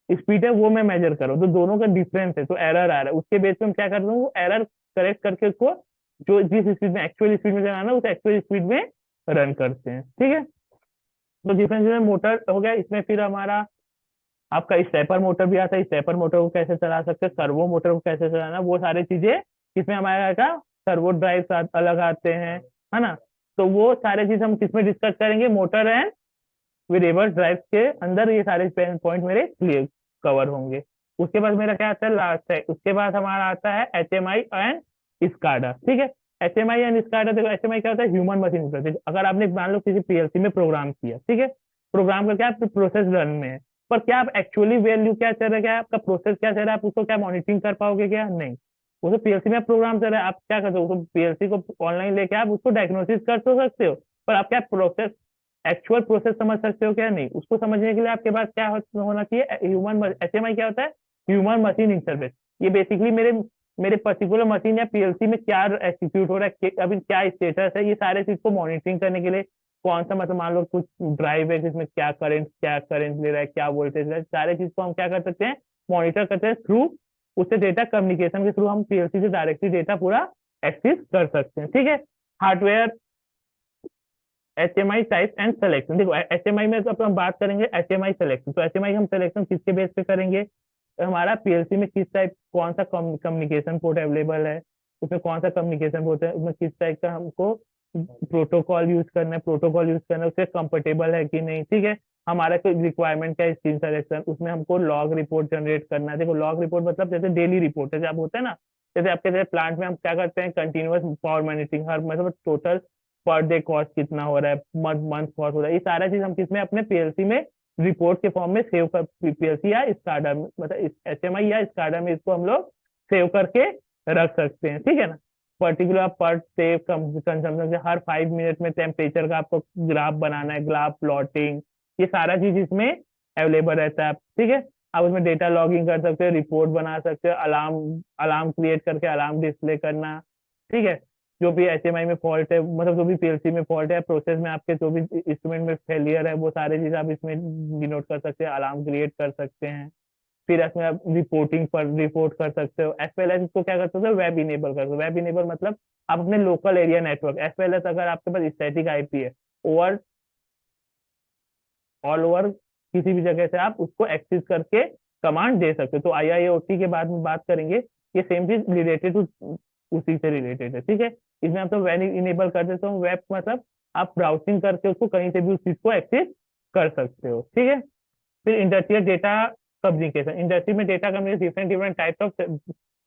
Speaker 1: स्पीड है वो मैं मेजर करूँ, तो दोनों का डिफरेंस है, तो एरर आ रहा है। उसके बेस पे हम क्या करते हैं, वो एरर करेक्ट करके उसको जो जिस स्पीड में एक्चुअल स्पीड में चलाना है उस एक्चुअल स्पीड में रन करते हैं, ठीक है। तो डिफरेंस में मोटर हो गया। इसमें फिर हमारा आपका स्टेपर मोटर भी आता है, स्टेपर मोटर को कैसे चला सकते हैं, सर्वो मोटर को कैसे चलाना, वो सारी चीजें इसमें हमारा का सर्वो ड्राइव अलग आते हैं, है ना। तो वो सारे चीज हम किसमें डिस्कस करेंगे, मोटर एंड रिवर्स ड्राइव के अंदर ये सारे पॉइंट मेरे क्लियर कवर होंगे। उसके बाद मेरा क्या आता है, लास्ट है, उसके बाद हमारा आता है एचएमआई एंड स्काडा, ठीक है। एचएमआई एंड स्काडा, देखो एचएमआई क्या होता है, ह्यूमन मशीन इंटरफेस। अगर आपने मान लो किसी पीएलसी में प्रोग्राम किया, ठीक है, प्रोग्राम करके आप प्रोसेस रन में है, पर क्या आप एक्चुअली वैल्यू क्या चल रहा है, क्या आपका प्रोसेस क्या चल रहा है, आप उसको क्या मॉनिटरिंग कर पाओगे, क्या नहीं। वो तो पीएलसी में प्रोग्राम चल रहा है, आप क्या करते हो, उसको पीएलसी को ऑनलाइन लेके आप उसको डायग्नोसिस कर तो सकते हो, पर आप क्या प्रोसेस एक्चुअल प्रोसेस समझ सकते हो क्या, नहीं। उसको समझने के लिए आपके पास क्या होना चाहिए, ह्यूमन एचएमआई क्या होता है, ह्यूमन मशीन इंटरफेस। ये बेसिकली मेरे मेरे पर्टिकुलर मशीन या पीएलसी में क्या एग्जीक्यूट हो रहा है, अभी क्या स्टेटस है, ये सारे चीज को मॉनिटरिंग करने के लिए कौन सा मतलब मान लो कुछ ड्राइव है जिसमें क्या करंट ले रहा है, क्या वोल्टेज ले रहा है, सारे चीज को हम क्या कर सकते हैं, मॉनिटर करते हैं थ्रू उससे डेटा कम्युनिकेशन के थ्रू हम पीएलसी से डायरेक्टली डेटा पूरा एक्सेस कर सकते हैं। ठीक है। Hardware HMI type and selection. देखो HMI में तो अपन बात करेंगे HMI सिलेक्शन, तो HMI हम सिलेक्शन किसके बेस पे करेंगे, तो हमारा पीएलसी में किस टाइप कौन सा कम्युनिकेशन पोर्ट अवेलेबल है, उसमें कौन सा कम्युनिकेशन पोर्ट है, उसमें किस टाइप का हमको प्रोटोकॉल यूज करना है, उससे कंफर्टेबल है कि नहीं। ठीक है। हमारा कोई रिक्वायरमेंट क्या है, स्क्रीन सिलेक्शन, उसमें हमको लॉग रिपोर्ट जनरेट करना है। देखो लॉग रिपोर्ट मतलब जैसे डेली रिपोर्ट जैसे आप होता है ना, जैसे आपके जैसे प्लांट में हम क्या करते हैं, कंटिन्यूअस पावर मॉनिटरिंग, हर मतलब टोटल पर डे कॉस्ट कितना हो रहा है, मंथ मंथ कॉस्ट हो रहा है, ये सारा चीज हम किसमें अपने पीएलसी में रिपोर्ट के फॉर्म में सेव कर, पीएलसी या स्काडा में मतलब HMI या स्काडा में इसको हम लोग सेव करके रख सकते हैं। ठीक है ना। पर्टिकुलर पर डे कंजम्पशन हर 5 मिनट में टेम्परेचर का आपको ग्राफ बनाना है, ग्राफ प्लॉटिंग, ये सारा चीज इसमें अवेलेबल रहता है। ठीक है। आप उसमें डेटा लॉगिंग कर सकते हो, रिपोर्ट बना सकते हो, अलार्म अलार्म क्रिएट करके अलार्म डिस्प्ले करना। ठीक है। जो भी HMI में फॉल्ट है, मतलब जो भी पीएलसी में फॉल्ट है, प्रोसेस में आपके जो भी इंस्ट्रूमेंट में फेलियर है, वो सारे चीज आप इसमें डिनोट कर सकते हैं, अलार्म क्रिएट कर सकते हैं। फिर इसमें आप रिपोर्टिंग पर रिपोर्ट कर सकते हो, एज वेल एज इसको क्या कर सकते हो, वेब इनेबल कर सकते हो। वेब इनेबल मतलब आप अपने local area network as well as अगर आपके पास स्टैटिक आईपी है, ओवर ऑल ओवर किसी भी जगह से आप उसको एक्सेस करके कमांड दे सकते हो। तो IIoT के बाद में बात करेंगे, ये सेम चीज रिलेटेड टू उसी से रिलेटेड है। ठीक है। इसमें आप तो वेब इनेबल कर देते हो, वेब मतलब आप ब्राउजिंग करके उसको कहीं से भी उस चीज को एक्सेस कर सकते हो। ठीक है। फिर इंडस्ट्रियल डेटा कम्युनिकेशन, इंडस्ट्री में data communication different different type of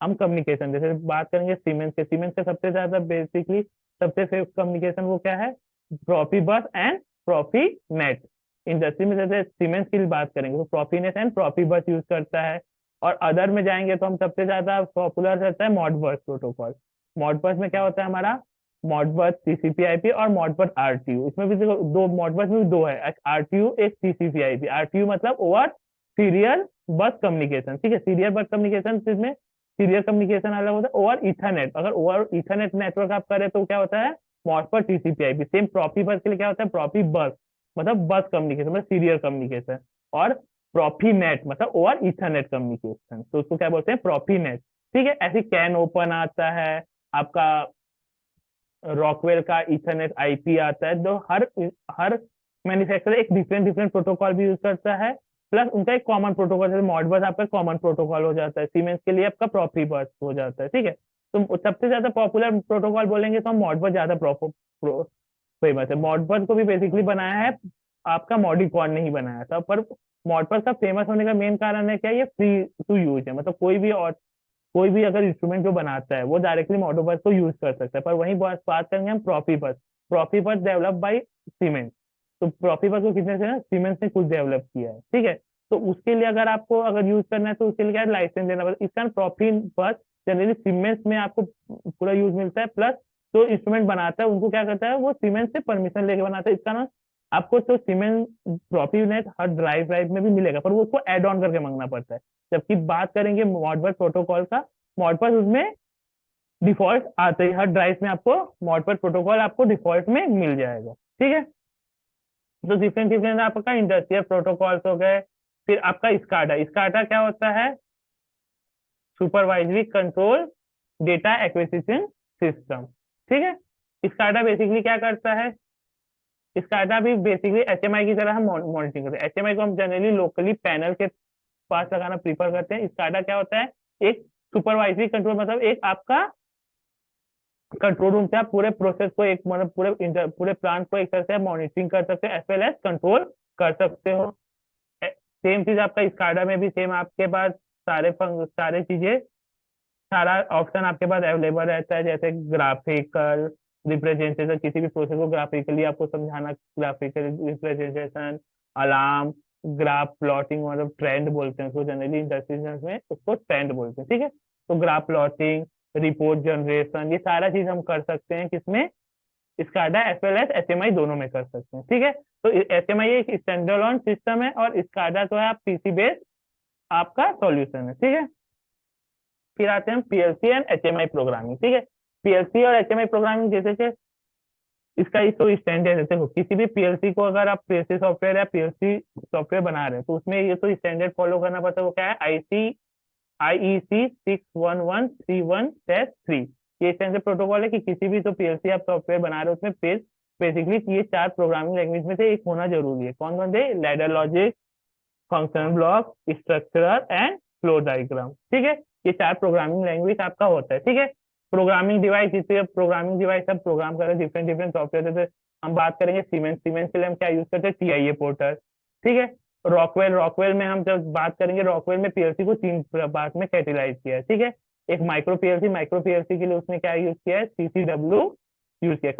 Speaker 1: हम कम्युनिकेशन, जैसे बात करेंगे सीमेंस के, सीमेंस का सबसे ज्यादा बेसिकली सबसे फेमस कम्युनिकेशन वो क्या है, प्रोफिबस एंड प्रोफीनेट। इंडस्ट्री में जैसे सीमेंस की बात करेंगे तो प्रोफीनेट एंड प्रोफिबस यूज करता है। और अदर में जाएंगे तो हम सबसे ज्यादा पॉपुलर रहता है मॉडबस प्रोटोकॉल। मॉडबस में क्या होता है हमारा, मॉडबस TCP/IP और मॉडबस RTU। इसमें भी देखो दो, मॉडबस में भी दो है, एक RTU एक TCP/IP। RTU मतलब ओवर सीरियल बस कम्युनिकेशन। ठीक है। सीरियल बस कम्युनिकेशन, इसमें सीरियल कम्युनिकेशन अलग होता है। ओवर इथरनेट, अगर ओवर इथरनेट नेटवर्क आप करें तो क्या होता है, मॉडबस TCP/IP। सेम प्रॉफी बस के लिए क्या होता है, प्रॉफी बस मतलब बस कम्युनिकेशन मतलब सीरियल कम्युनिकेशन, और प्रॉफीनेट मतलब ओवर इथरनेट कम्युनिकेशन, तो उसको क्या बोलते हैं, प्रॉफीनेट। ठीक है। ऐसे कैन ओपन आता है आपका, रॉकवेल का इथरनेट IP आता है। जो हर मैन्युफैक्चरर एक डिफरेंट डिफरेंट प्रोटोकॉल भी यूज करता है, प्लस उनका एक कॉमन प्रोटोकॉल, जैसे मॉडबस आपका कॉमन प्रोटोकॉल हो जाता है, सीमेंस के लिए आपका प्रॉफीबस हो जाता है। ठीक है। तो सबसे ज्यादा पॉपुलर प्रोटोकॉल बोलेंगे तो हम मॉडबस ज्यादा फेमस है। मॉडबस को भी बेसिकली बनाया है आपका मॉडिकॉन ने ही बनाया था, पर मॉडबस का फेमस होने का मेन कारण है क्या, ये फ्री टू यूज है, मतलब कोई भी अगर इंस्ट्रूमेंट जो बनाता है वो डायरेक्टली मॉडबस को यूज कर सकता है। पर वहीं बात करेंगे हम Profibus, Profibus develop by siemens. तो प्रॉफीबस को किसने से, सीमेंस ने खुद डेवलप किया है। ठीक है। तो उसके लिए अगर आपको अगर यूज करना है तो उसके लिए क्या लाइसेंस देना पड़ता है। इसका प्रॉफीबस जनरली सीमेंस में आपको पूरा यूज मिलता है, प्लस जो इंस्ट्रूमेंट बनाता है उनको क्या करता है, वो सीमेंस से परमिशन लेके बनाता है। इसका ना आपको तो सीमेंस प्रॉफीनेट हर ड्राइव ड्राइव में भी मिलेगा, पर वो उसको एड ऑन करके मांगना पड़ता है। जबकि बात करेंगे मॉडबस प्रोटोकॉल का, मॉडबस उसमें डिफॉल्ट आते ही हर ड्राइव में आपको मॉडबस प्रोटोकॉल आपको डिफॉल्ट में मिल जाएगा। ठीक है। तो डिफरेंट डिफरेंट आपका इंडस्ट्रियल प्रोटोकॉल्स हो गए। फिर आपका स्काडा, स्काडा क्या होता है, supervisory control data acquisition system. ठीक है। स्काडा बेसिकली क्या करता है, स्काडा भी बेसिकली HMI की तरह हम मॉनिटरिंग करते हैं। HMI को हम जनरली लोकली पैनल के पास लगाना प्रीफर करते हैं। स्काडा क्या होता है, एक सुपरवाइजरी कंट्रोल, मतलब एक आपका कंट्रोल रूम से आप पूरे प्रोसेस को एक मतलब पूरे प्लांट को एक तरह से मॉनिटरिंग कर सकते हो, एज वेल एज कंट्रोल कर सकते हो। सेम चीज आपका स्काडा में भी सेम, आपके पास सारे चीजें, सारा ऑप्शन आपके पास अवेलेबल रहता है, जैसे ग्राफिकल रिप्रेजेंटेशन, किसी भी प्रोसेस को ग्राफिकली आपको समझाना, graphical representation, alarm, graph plotting, मतलब ट्रेंड बोलते हैं उसको जनरली इंडस्ट्रीज में, उसको ट्रेंड बोलते हैं। ठीक है। तो ग्राफ प्लॉटिंग, रिपोर्ट जनरेशन, ये सारा चीज हम कर सकते हैं किसमें, SCADA as well as HMI दोनों में कर सकते हैं। ठीक है। तो HMI एक स्टैंडअलोन सिस्टम है, और स्काडा जो है आप PC बेस्ड आपका सॉल्यूशन है। ठीक है, फिर आते हैं हम पीएलसी एंड एचएमआई प्रोग्रामिंग। ठीक है, पीएलसी और एचएमआई प्रोग्रामिंग जैसे कि इसका ये तो स्टैंडर्ड है। देखो किसी भी पीएलसी को अगर आप पीएलसी सॉफ्टवेयर या पीएलसी सॉफ्टवेयर बना रहे हैं तो उसमें ये तो स्टैंडर्ड फॉलो करना पड़ता है। वो क्या है, आईईसी 61131-3। ये स्टैंडर्ड प्रोटोकॉल है कि किसी भी तो पीएलसी आप सॉफ्टवेयर बना रहे हो उसमें फिर बेसिकली ये 4 प्रोग्रामिंग लैंग्वेज में से एक होना जरूरी है। कौन कौन से, ladder logic, functional block, structural and flow diagram. ठीक है, ये 4 प्रोग्रामिंग लैंग्वेज आपका होता है। ठीक है, प्रोग्रामिंग डिवाइस, जिससे प्रोग्रामिंग डिवाइस सब प्रोग्राम कर रहे हैं डिफरेंट डिफरेंट सॉफ्टवेयर। जैसे हम बात करेंगे सीमेंस, सीमेंस के लिए हम क्या यूज करते हैं, टीआईए पोर्टर। ठीक है, रॉकवेल, रॉकवेल में हम जब बात करेंगे, रॉकवेल में पीएलसी को 3 पार्ट में कैटेगराइज किया है। ठीक है, एक माइक्रो पीएलसी, माइक्रो पीएलसी के लिए उसने क्या यूज किया है, सीसीडब्ल्यू यूज किया,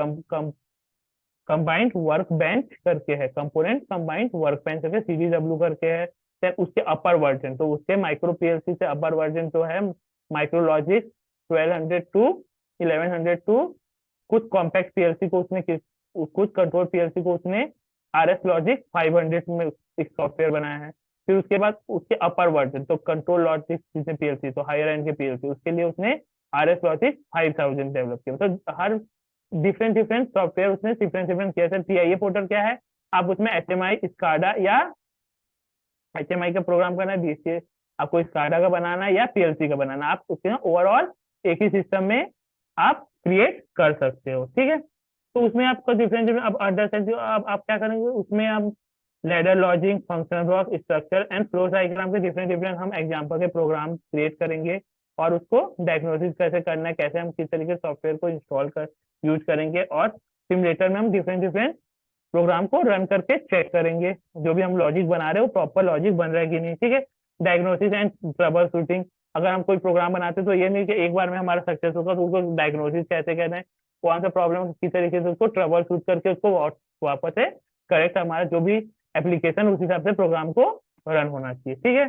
Speaker 1: कंबाइंड वर्क बेंच करके है, कंपोनेंट कंबाइंड वर्क बेंच करके सीडीडब्ल्यू करके है। फिर उसके अपर वर्जन, तो उसके माइक्रो पीएलसी से अपर वर्जन तो है माइक्रोलॉजिक 1200 टू 1100 टू, कुछ कॉम्पैक्ट पीएलसी को उसने कुछ कंट्रोल पीएलसी को उसने आरएस लॉजिक 500 में एक सॉफ्टवेयर बनाया है। फिर उसके बाद उसके अपर वर्जन तो कंट्रोल लॉजिक जिसने पीएलसी, तो हायर एंड के पीएलसी, उसके लिए उसने आरएस लॉजिक 5000 डेवलप किया। तो हर डिफरेंट डिफरेंट सॉफ्टवेयर उसने डिफरेंट डिफरेंट किया। सर टीआईए पोर्टल क्या है, आप उसमें एचएमआई, स्काडा या एचएमआई का प्रोग्राम करना है, डीसीए आपको स्काडा का बनाना है या पीएलसी का बनाना है, आप उसके ओवरऑल एक ही सिस्टम में आप क्रिएट कर सकते हो। ठीक है, तो उसमें आपको डिफरेंट डिफरेंट अब अंडरस्टैंड आप क्या करेंगे उसमें, आप ladder logic, functional block, structure and flow diagram के डिफरेंट डिफरेंट हम एग्जांपल के प्रोग्राम क्रिएट करेंगे और उसको डायग्नोसिस कैसे करना है, कैसे हम किस तरीके से सॉफ्टवेयर को इंस्टॉल कर यूज करेंगे, और सिमुलेटर में हम डिफरेंट डिफरेंट प्रोग्राम को रन करके चेक करेंगे जो भी हम लॉजिक बना रहे हो प्रॉपर लॉजिक बन रहा है कि नहीं। ठीक है, डायग्नोसिस एंड ट्रबल शूटिंग, अगर हम कोई प्रोग्राम बनाते हैं तो ये नहीं कि एक बार में हमारा सक्सेस होगा, तो उसको डायग्नोसिस कैसे कहते हैं, कौन सा प्रॉब्लम किस तरीके से उसको ट्रबल शूट करके उसको वापस से करेक्ट हमारा जो भी एप्लीकेशन उस हिसाब से प्रोग्राम को रन होना चाहिए। ठीक है,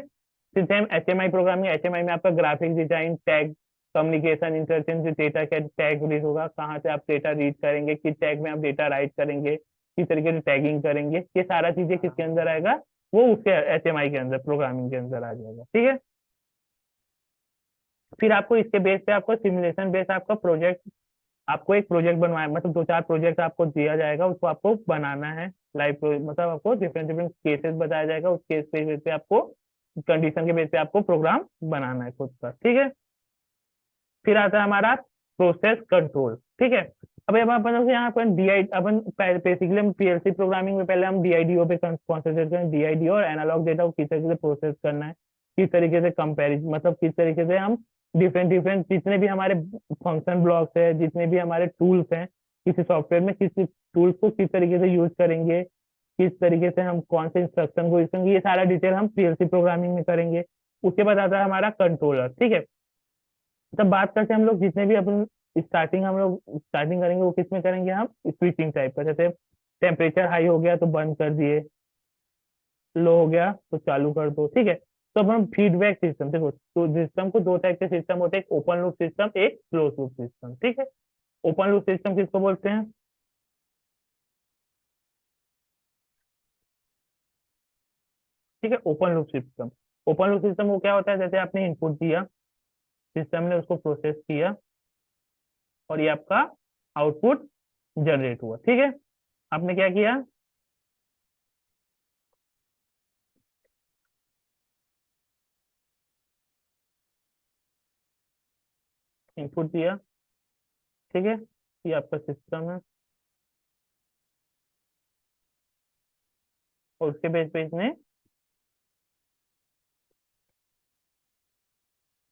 Speaker 1: फिर सेम एचएमआई प्रोग्रामिंग, एचएमआई में आपका graphic design, tag, communication, interchange, data का टैग रीड होगा, कहाँ से आप डेटा रीड करेंगे, किस टैग में आप डेटा राइट करेंगे, किस तरीके से टैगिंग करेंगे, ये सारा चीजें किसके अंदर आएगा, वो उसके एचएमआई के अंदर प्रोग्रामिंग के अंदर आ जाएगा। ठीक है, फिर आपको इसके बेस पे आपको सिमुलेशन बेस आपका प्रोजेक्ट, आपको एक प्रोजेक्ट बनवाए, मतलब 2-4 प्रोजेक्ट आपको दिया जाएगा, उसको आपको बनाना है लाइव, मतलब आपको डिफरेंट डिफरेंट केसेस बताया जाएगा, उस केस पे बेस पे आपको कंडीशन के बेस पे आपको प्रोग्राम बनाना है खुद का। ठीक है, फिर आता है हमारा प्रोसेस कंट्रोल। ठीक है, अब अपन यहाँ पर डीआई, अपन बेसिकली हम पीएलसी प्रोग्रामिंग में पहले हम डीआईडीओ पे कॉन्सेंट्रेट करें, डीआईडीओ और एनालॉग डेटा को किस तरीके से प्रोसेस करना है, किस तरीके से कंपेरिजन, मतलब किस तरीके से हम डिफरेंट डिफरेंट जितने भी हमारे फंक्शन ब्लॉक्स है, जितने भी हमारे टूल्स हैं किसी सॉफ्टवेयर में, किस टूल्स को किस तरीके से यूज करेंगे, किस तरीके से हम कौन से इंस्ट्रक्शन को यूज करेंगे, ये सारा डिटेल हम पीएलसी प्रोग्रामिंग में करेंगे। उसके बाद आता है हमारा कंट्रोलर। ठीक है, तब बात करते हैं हम लोग जितने भी अपन स्टार्टिंग हम लोग स्टार्टिंग करेंगे वो किस में करेंगे, हम स्विचिंग टाइप का, जैसे टेम्परेचर हाई हो गया तो बंद कर दिए, लो हो गया तो चालू कर दो। ठीक है, तो अब हम फीडबैक सिस्टम, देखो तो सिस्टम को 2 टाइप के सिस्टम होते हैं, एक ओपन लूप सिस्टम, एक क्लोज लूप सिस्टम। ठीक है, ओपन लूप सिस्टम किसको बोलते हैं, ठीक है, open loop system, open loop system वो क्या होता है, जैसे आपने इनपुट दिया, सिस्टम ने उसको प्रोसेस किया और ये आपका आउटपुट जनरेट हुआ। ठीक है, आपने क्या किया, इनपुट दिया। ठीक है, ये आपका सिस्टम है और उसके बेस पे इसने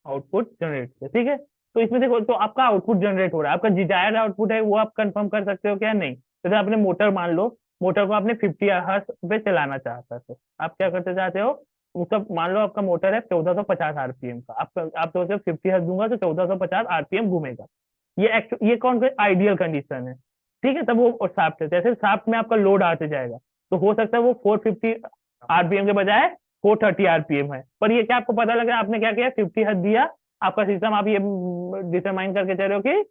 Speaker 1: आउटपुट जनरेट किया। ठीक है, तो इसमें देखो तो आपका आउटपुट जनरेट हो रहा है, आपका डिजायर्ड आउटपुट है वो आप कंफर्म कर सकते हो क्या, नहीं। जैसे आपने मोटर मान लो, मोटर को आपने 50 हर्ट्ज पे चलाना चाहता है, तो आप क्या करते चाहते हो, उसका मान लो आपका मोटर है 1450 आरपीएम का, आप सोचते हो 50 हर्ट्ज दूंगा तो 1450 आरपीएम घूमेगा। ये कौन सा आइडियल कंडीशन है। ठीक है, तब वो शाफ्ट है, जैसे शाफ्ट में आपका लोड आते जाएगा तो हो सकता है वो 450 आरपीएम के बजाय 430 आरपीएम है, पर ये क्या आपको पता लगा, आपने क्या किया, 50 हर्ट्ज दिया, आपका सिस्टम आप ये डिटरमाइन करके चल रहे हो कि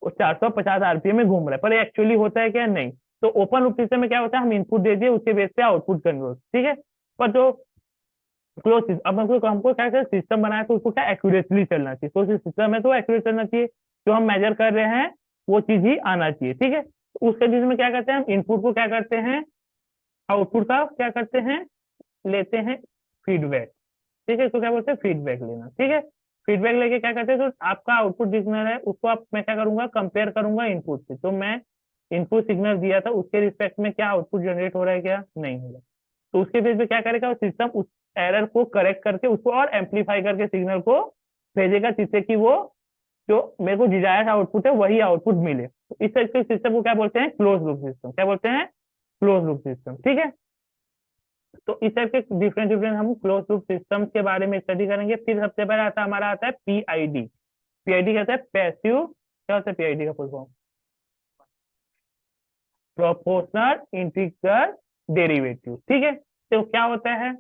Speaker 1: 450 आरपीएम में घूम रहा है, पर एक्चुअली होता है क्या, नहीं। तो ओपन लूप सिस्टम में क्या होता है, हम इनपुट दे दिए, उसके बेस पे आउटपुट कन्वर्ट। ठीक है, पर जो क्लोज। अब हमको क्या है, सिस्टम बनाया तो उसको क्या एक्यूरेटली चलना चाहिए, तो सिस्टम है तो एक्यूरेट चलना चाहिए, जो हम मेजर कर रहे हैं वो चीज ही आना चाहिए, ठीक है। तो उस कंडीशन में क्या करते हैं, हम इनपुट को क्या करते हैं, आउटपुट का क्या करते हैं, लेते हैं फीडबैक, ठीक है। इसको क्या बोलते हैं, फीडबैक लेना, ठीक है। फीडबैक लेके क्या करते हैं, तो आपका आउटपुट सिग्नल है उसको आप मैं क्या करूंगा, कंपेयर करूंगा इनपुट से, तो मैं इनपुट सिग्नल दिया था उसके रिस्पेक्ट में क्या आउटपुट जनरेट हो रहा है, क्या नहीं हो रहा। तो उसके बेस पे क्या करेगा सिस्टम, उस एरर को करेक्ट करके उसको और एम्पलीफाई करके सिग्नल को भेजेगा, जिससे कि वो जो मेरे को डिजायर्ड आउटपुट है वही आउटपुट मिले। तो इस टाइप के सिस्टम को क्या बोलते हैं, क्लोज लूप सिस्टम। क्या बोलते हैं, क्लोज लूप सिस्टम, ठीक है। तो इस टाइप के डिफरेंट डिफरेंट हम क्लोज लूप सिस्टम के बारे में स्टडी करेंगे। फिर सबसे पहले आता हमारा आता है पीआईडी। पीआईडी कहता है पैसिव, क्या होता है पीआईडी का full form, proportional integral derivative, ठीक है। तो क्या होता है,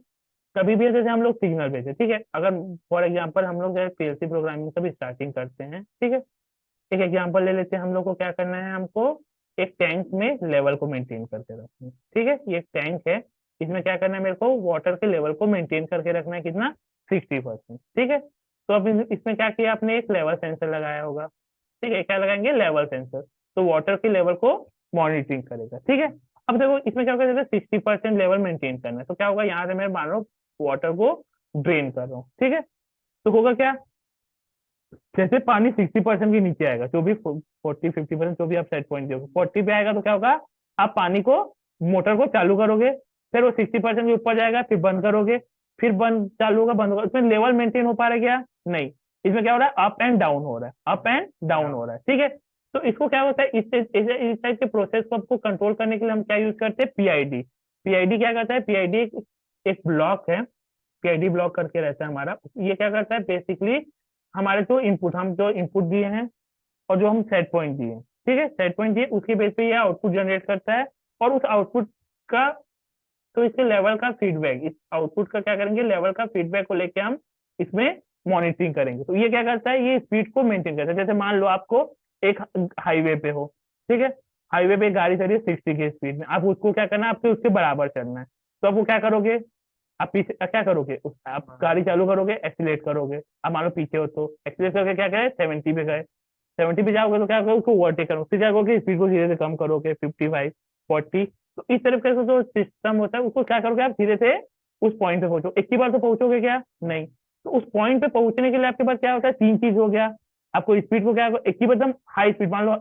Speaker 1: कभी भी जैसे हम लोग सिग्नल भेजे, ठीक है, अगर फॉर एग्जांपल हम लोग जैसे पीएलसी प्रोग्रामिंग से भी स्टार्टिंग करते हैं, ठीक है। एक एग्जांपल ले लेते हैं, हम लोग को क्या करना है, हमको एक टैंक में लेवल को मेंटेन करके रखना है, ठीक है। ये एक टैंक है, इसमें क्या करना है, मेरे को वाटर के लेवल को मेंटेन करके रखना है, कितना, 60%, ठीक है। तो अब इसमें क्या किया आपने, एक लेवल सेंसर लगाया होगा, ठीक है। क्या लगाएंगे, लेवल सेंसर, तो वाटर के लेवल को मॉनिटरिंग करेगा, ठीक है। अब देखो इसमें क्या होगा, जैसे 60% लेवल मेंटेन करना है, तो क्या होगा, यहाँ से मैं मान लो वाटर को ड्रेन कर रहा हूँ, ठीक है। तो होगा क्या, जैसे पानी 60% के नीचे आएगा, जो भी 40-50% जो भी आप सेट पॉइंट दोगे, 40 पे आएगा तो क्या होगा, आप पानी को, मोटर को चालू करोगे, फिर वो 60% के ऊपर जाएगा, फिर बंद करोगे, फिर बंद चालू होगा, बंद होगा, इसमें लेवल मेंटेन हो पा रहा है क्या, नहीं। इसमें क्या हो रहा है, अप एंड डाउन हो रहा है, अप एंड डाउन हो रहा है, ठीक है। तो इसको क्या होता है, इस टाइप के प्रोसेस को आपको कंट्रोल करने के लिए हम क्या यूज करते हैं, पीआईडी। पीआईडी क्या करता है, पीआईडी एक ब्लॉक है, पीआईडी ब्लॉक करके रहता है हमारा। ये क्या करता है, बेसिकली हमारे जो इनपुट, हम जो इनपुट दिए हैं और जो हम सेट पॉइंट दिए, ठीक है, सेट पॉइंट दिए उसके बेस पे ये आउटपुट जनरेट करता है, और उस आउटपुट का, तो इसके लेवल का फीडबैक, इस आउटपुट का क्या करेंगे, लेवल का फीडबैक को लेके हम इसमें मॉनिटरिंग करेंगे। तो ये क्या करता है, ये स्पीड को मेंटेन करता है। जैसे मान लो आपको एक हाईवे पे हो, ठीक है, हाईवे पे गाड़ी चल रही है 60 की स्पीड में, आप उसको क्या करना है, आपको उसके बराबर चलना है, तो आप वो क्या करोगे, आप पीछे क्या करोगे, आप गाड़ी चालू करोगे, एक्सीलेट करोगे, आप मान लो पीछे हो तो एक्सीलेट करके क्या करे, 70 पे गए, 70 पे जाओगे तो क्या करोगे, उसको ओवरटेक करो, फिर क्या करोगे, स्पीड को धीरे धीरे कम करोगे, 55, 40। तो इस तरह का जो सिस्टम होता है उसको क्या करोगे, आप धीरे से उस पॉइंट पे पहुंचो, एक ही बार तो पहुंचोगे क्या, नहीं। तो उस पॉइंट पे पहुंचने के लिए आपके पास क्या होता है, तीन चीज हो गया। आपको स्पीड को क्या, एक ही बार एकदम हाई स्पीड, मान लो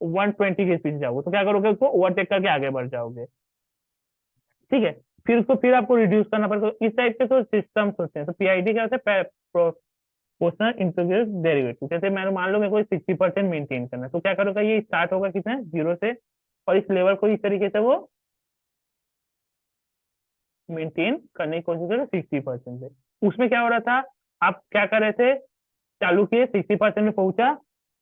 Speaker 1: 120 की स्पीड जाओगे, तो क्या करोगे, उसको ओवरटेक करके आगे बढ़ जाओगे, ठीक है। फिर उसको फिर आपको रिड्यूस करना पड़ेगा। तो इस टाइप के तो सिस्टम्स होते हैं। तो पीआईडी क्या होता है, प्रोपोर्शनल इंटीग्रल डेरिवेटिव। जैसे मैंने मान लो मेरे को 60% मेंटेन करना है, तो क्या करोगा, ये स्टार्ट होगा कितना, जीरो से, और इस लेवल को इस तरीके से वो मेंटेन करने की कोशिश करो 60% पे। उसमें क्या हो रहा था, आप क्या कर रहे थे, चालू किए 60% में पहुंचा,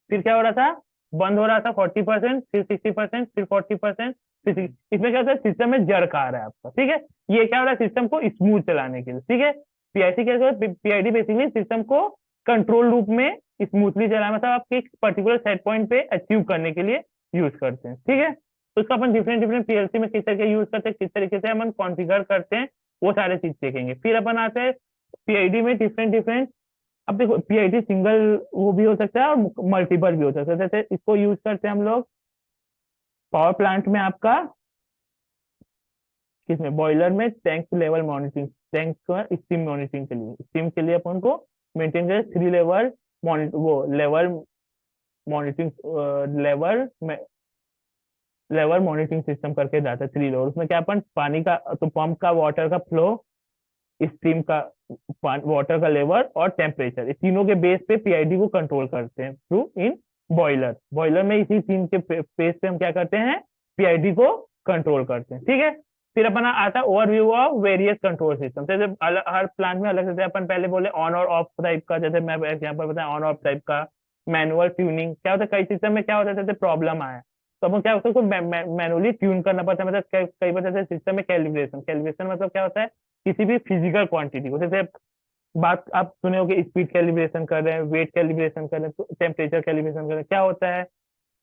Speaker 1: फिर क्या हो रहा था, बंद हो रहा था 40%, फिर 60%, फिर 40%, फिर 60। इसमें क्या होता है, सिस्टम में जर्क आ रहा है आपका, ठीक है। ये क्या हो रहा है, सिस्टम को स्मूथ चलाने के लिए, ठीक है। पीआईसी क्या होता है, पीआईडी बेसिकली सिस्टम को कंट्रोल लूप में स्मूथली चलाना, मतलब आपके एक पर्टिकुलर सेट पॉइंट पे अचीव करने के लिए यूज करते हैं, ठीक है। तो इसका अपन डिफरेंट डिफरेंट पीएलसी में किस तरीके यूज करते हैं, किस तरीके से अपन कॉन्फ़िगर करते हैं, वो सारे चीज देखेंगे। फिर अपन आते हैं पीआईडी में डिफरेंट डिफरेंट। अब देखो पीआईडी सिंगल वो भी हो सकता है और मल्टीपल भी हो सकता है। जैसे इसको यूज करते हैं हम लोग पावर प्लांट में, आपका किसमें, बॉयलर में, टैंक लेवल मॉनिटरिंग, टैंक का स्टीम मॉनिटरिंग के लिए, स्टीम के लिए अपन को मेंटेन करें 3 लेवल मॉनिटर, वो level monitoring, level monitoring system करके जाता है 3 लेवल। उसमें क्या अपन पानी का, तो पंप का वाटर का फ्लो, स्टीम का वाटर का लेवल और टेम्परेचर, इस तीनों के बेस पे पीआईडी को कंट्रोल करते हैं थ्रू इन बॉयलर। बॉयलर में इसी तीन के बेस पे हम क्या करते हैं, पीआईडी को कंट्रोल करते हैं, ठीक है। फिर अपना आता है overview of various control system. जैसे हर प्लांट में अलग, जैसे अपन पहले बोले ऑन और ऑफ टाइप का, जैसे मैं एग्जांपल बताया ऑन ऑफ टाइप का, मैनुअल ट्यूनिंग। क्या होता है, कई सिस्टम में क्या होता है, जैसे प्रॉब्लम आया तो अपन क्या होता है, उसको मैनुअली ट्यून करना पड़ता है। मतलब कई बार जैसे सिस्टम में कैलिब्रेशन, कैलिब्रेशन मतलब क्या होता है, किसी भी फिजिकल क्वांटिटी को, जैसे बात आप सुने हो कि स्पीड कैलिब्रेशन कर रहे हैं, वेट कैलिब्रेशन कर रहे हैं, टेम्परेचर कैलिब्रेशन कर रहे हैं, क्या होता है,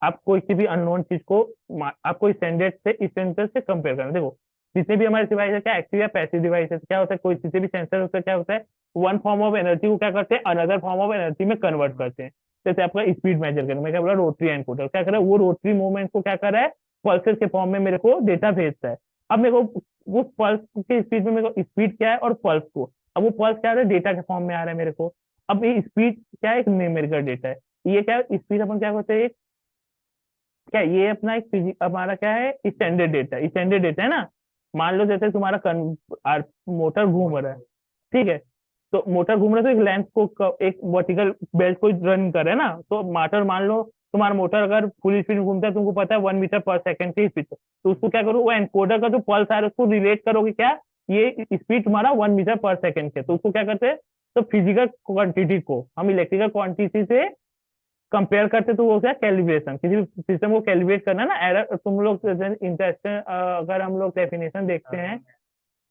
Speaker 1: आप कोई किसी भी अननोन चीज को आपको स्टैंडर्ड से कंपेयर करना। देखो जितने भी हमारे डिवाइस है, क्या एक्टिव या पैसिव डिवाइस है, क्या होता है, कोई किसी भी सेंसर होता है, क्या होता है, वन फॉर्म ऑफ एनर्जी को क्या करते हैं, अनदर फॉर्म ऑफ एनर्जी में कन्वर्ट करते हैं। जैसे आपका स्पीड मेजर करना, मैं क्या बोला, रोटरी एनकोडर क्या कर रहा है, वो रोटरी मूवमेंट को क्या कर रहा है, पल्सेस के फॉर्म में मेरे को डेटा भेजता है। अब मेरे को वो पल्स के स्पीड में, मेरे को स्पीड क्या है और पल्स को, अब वो पल्स क्या आ रहा है, डेटा के फॉर्म में आ रहा है मेरे को। अब ये स्पीड क्या है, एक न्यूमेरिकल डेटा है। ये क्या है, स्पीड अपन क्या करते हैं, क्या ये अपना एक हमारा क्या है, स्टैंडर्ड डेटा, स्टैंडर्ड डेटा है ना। मान लो जैसे तुम्हारा मोटर घूम रहा है, ठीक है, तो मोटर घूम रहा है तो एक लेंथ को एक वर्टिकल बेल्ट को रन कर रहा है ना, तो मोटर मान लो तुम्हारा मोटर अगर फुल स्पीड में घूमता है, तुमको पता है 1 मीटर पर सेकंड की स्पीड, तो उसको क्या करो, वो एनकोडर का जो पल्स आ रहा है उसको रिलेट करोगे, क्या ये स्पीड तुम्हारा 1 मीटर पर सेकंड के, तो उसको क्या करते हैं, तो फिजिकल क्वांटिटी को हम इलेक्ट्रिकल क्वांटिटी से कंपेयर करते, तो वो क्या, कैलिब्रेशन, किसी भी सिस्टम को कैलिब्रेट करना ना, एरर तुम लोग इंटरेस्टेड, अगर हम लोग डेफिनेशन देखते हैं,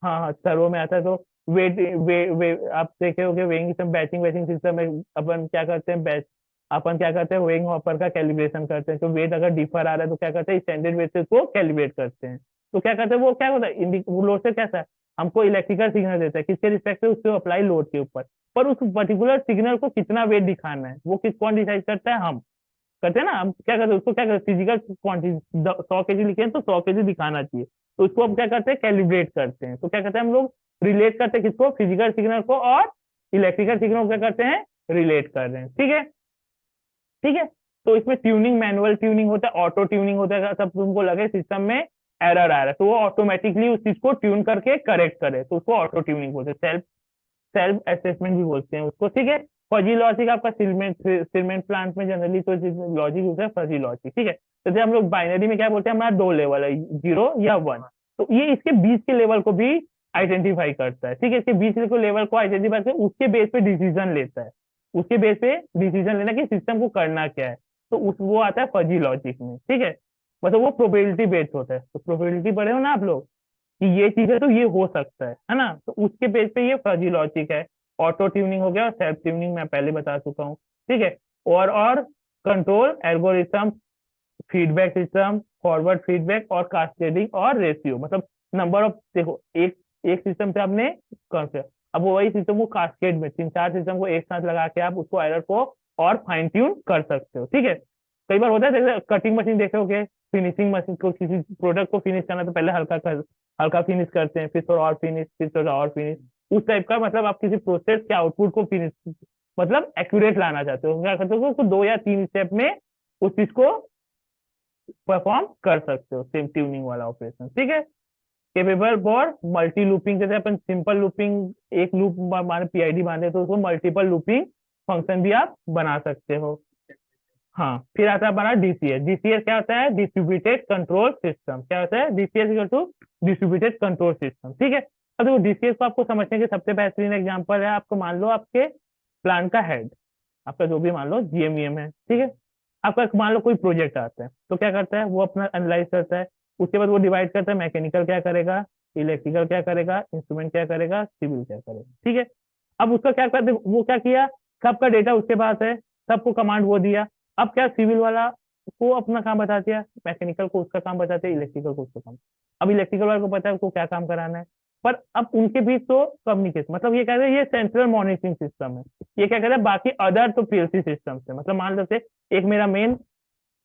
Speaker 1: हाँ हाँ सर्वो में आता है, तो वेट आप देखे होगे वेइंग सिस्टम, बैचिंग वैचिंग सिस्टम में अपन क्या करते हैं, बैच अपन क्या करते हैं, वेइंग हॉपर का कैलिब्रेशन करते हैं, तो वेट अगर डिफर आ रहा है तो क्या करते हैं, स्टैंडर्ड वेट से उसको कैलिब्रेट करते हैं। तो क्या करते हैं, वो क्या होता है, वो लोड से कैसा है, हमको इलेक्ट्रिकल सिग्नल देता है, किसके रिस्पेक्ट से, उसको अप्लाई लोड के ऊपर, पर उस पर्टिकुलर सिग्नल को कितना वेट दिखाना है, वो कौन डिसाइड करता है, हम करते हैं ना। हम क्या करते हैं, उसको क्या करते हैं, फिजिकल क्वांटिटी 100 केजी लिखे हैं तो 100 केजी दिखाना चाहिए, तो उसको हम क्या करते हैं, कैलिब्रेट करते हैं। तो क्या करते हैं हम लोग, रिलेट करते हैं किसको, फिजिकल सिग्नल को, और इलेक्ट्रिकल सिग्नल को क्या करते हैं, रिलेट कर रहे हैं, ठीक है, ठीक है। तो इसमें ट्यूनिंग, मैनुअल ट्यूनिंग होता है, ऑटो ट्यूनिंग होता है, सब तुमको लगे सिस्टम में एरर आ रहा है तो वो ऑटोमेटिकली उस चीज को ट्यून करके करेक्ट करे, तो उसको ऑटो ट्यूनिंग बोलते हैं, सेल्फ सेल्फ असेसमेंट भी बोलते हैं उसको, ठीक है। फजी लॉजिक आपका सीमेंट प्लांट में जनरली तो लॉजिक होता है फजी लॉजिक, ठीक है। तो जैसे हम लोग बाइनरी में क्या बोलते हैं, हमारा 2 लेवल है, 0 या 1, तो ये इसके बीच के लेवल को भी आइडेंटिफाई करता है, ठीक है, इसके बीच के लेवल को आइडेंटिफाई करके उसके बेस पे डिसीजन लेता है, उसके बेस पे डिसीजन लेना कि सिस्टम को करना क्या है, तो उस वो आता है फजी लॉजिक में, ठीक है। मतलब वो प्रोबेबिलिटी बेस्ड होता है, तो प्रोबेबिलिटी पढ़े हो ना आप लोग, कि ये चीज है तो ये हो सकता है ना, तो उसके बेस पे ये फजी लॉजिक है। ऑटो ट्यूनिंग हो गया, और सेल्फ ट्यूनिंग मैं पहले बता चुका हूँ, ठीक है। और control algorithm, feedback system, forward feedback, और कास्केडिंग, और रेशियो, मतलब नंबर ऑफ, देखो एक एक सिस्टम से आपने कौन से, अब वो वही सिस्टम को कास्केड में 3-4 सिस्टम को एक साथ लगा के आप उसको एरर को और फाइन ट्यून कर सकते हो, ठीक है। कई बार होता है, जैसे कटिंग मशीन देखे होगे, फिनिशिंग मशीन को, किसी प्रोडक्ट को फिनिश करना तो पहले हल्का फिनिश करते हैं, फिर थोड़ा और फिनिश, फिर थोड़ा और फिनिश, उस टाइप का, मतलब आप किसी प्रोसेस के आउटपुट को फिनिश, मतलब एक्यूरेट लाना चाहते हो, क्या करते हो, उसको 2 या 3 स्टेप में उस चीज को परफॉर्म कर सकते हो, सेम ट्यूनिंग वाला ऑपरेशन, ठीक है। केपेबल फॉर मल्टी लूपिंग, जैसे अपन सिंपल लूपिंग, एक लूप माने पीआईडी बांधे तो उसको मल्टीपल लूपिंग फंक्शन भी आप बना सकते हो। हाँ, फिर आता है हमारा डीसीएस। डीसीएस क्या होता है, डिस्ट्रीब्यूटेड कंट्रोल सिस्टम, क्या होता है, DCS equal to distributed control system, ठीक है। अब देखो डीसीएस को आपको समझने के सबसे बेहतरीन एग्जांपल है, आपको मान लो आपके प्लांट का हेड, आपका जो भी मान लो जीएमईएम है, ठीक है। आपका मान लो कोई प्रोजेक्ट आता है, तो क्या करता है, वो अपना एनालाइज करता है, उसके बाद वो डिवाइड करता है, मैकेनिकल क्या करेगा, इलेक्ट्रिकल क्या करेगा, इंस्ट्रूमेंट क्या करेगा, सिविल क्या करेगा, ठीक है। अब उसका क्या करते, वो क्या किया, सबका डेटा उसके पास है, सबको कमांड वो दिया। अब क्या, सिविल वाला को अपना काम बता दिया, मैकेनिकल को उसका काम बताते हैं, इलेक्ट्रिकल को उसका काम। अब इलेक्ट्रिकल वाले को पता है उसको क्या काम कराना है, पर अब उनके बीच तो कम्युनिकेशन, मतलब ये कहते हैं ये सेंट्रल मॉनिटरिंग सिस्टम है। ये क्या कहते हैं, बाकी अदर तो पीएलसी सिस्टम से, मतलब मान लो से एक मेरा मेन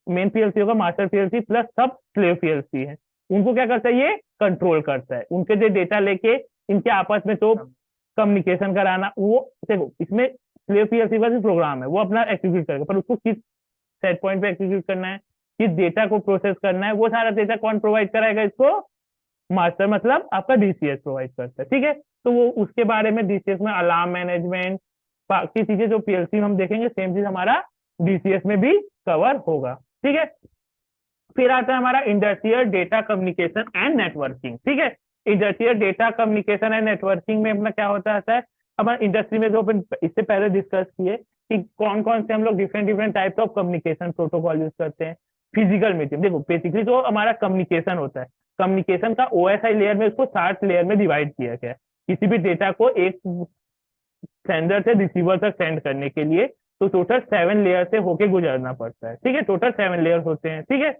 Speaker 1: मेन पीएलसी होगा, मास्टर पीएलसी प्लस सब स्लेव पीएलसी है, उनको क्या करता है, ये कंट्रोल करता है, उनके जो डेटा लेके इनके आपस में तो कम्युनिकेशन कराना, वो देखो इसमें स्लेव पीएलसी का जो प्रोग्राम है वो अपना एग्जीक्यूट करेगा, पर उसको किस सेट पॉइंट पे एग्जीक्यूट करना है, किस डेटा को प्रोसेस करना है, वो सारा डेटा कौन प्रोवाइड कराएगा इसको, मास्टर, मतलब आपका डीसीएस प्रोवाइड करता है, ठीक है। तो वो उसके बारे में डीसीएस में अलार्म मैनेजमेंट, बाकी चीजें जो पीएलसी हम देखेंगे, सेम चीज हमारा डीसीएस में भी कवर होगा, ठीक है। फिर आता है हमारा industrial data communication and networking, ठीक है। Industrial data communication and networking में अपना क्या होता है, अब इंडस्ट्री में जो अपन इससे पहले डिस्कस किए कि कौन कौन से हम लोग different different types of communication protocol use करते हैं। फिजिकल मीडियम, देखो बेसिकली जो हमारा कम्युनिकेशन होता है, कम्युनिकेशन का ओएसआई लेयर में उसको 7 लेयर में डिवाइड किया गया है, किसी भी डेटा को एक सेंडर से रिसीवर तक सेंड करने के लिए, तो टोटल 7 लेयर से होके गुजरना पड़ता है, ठीक है, टोटल 7 लेयर्स होते हैं, ठीक है।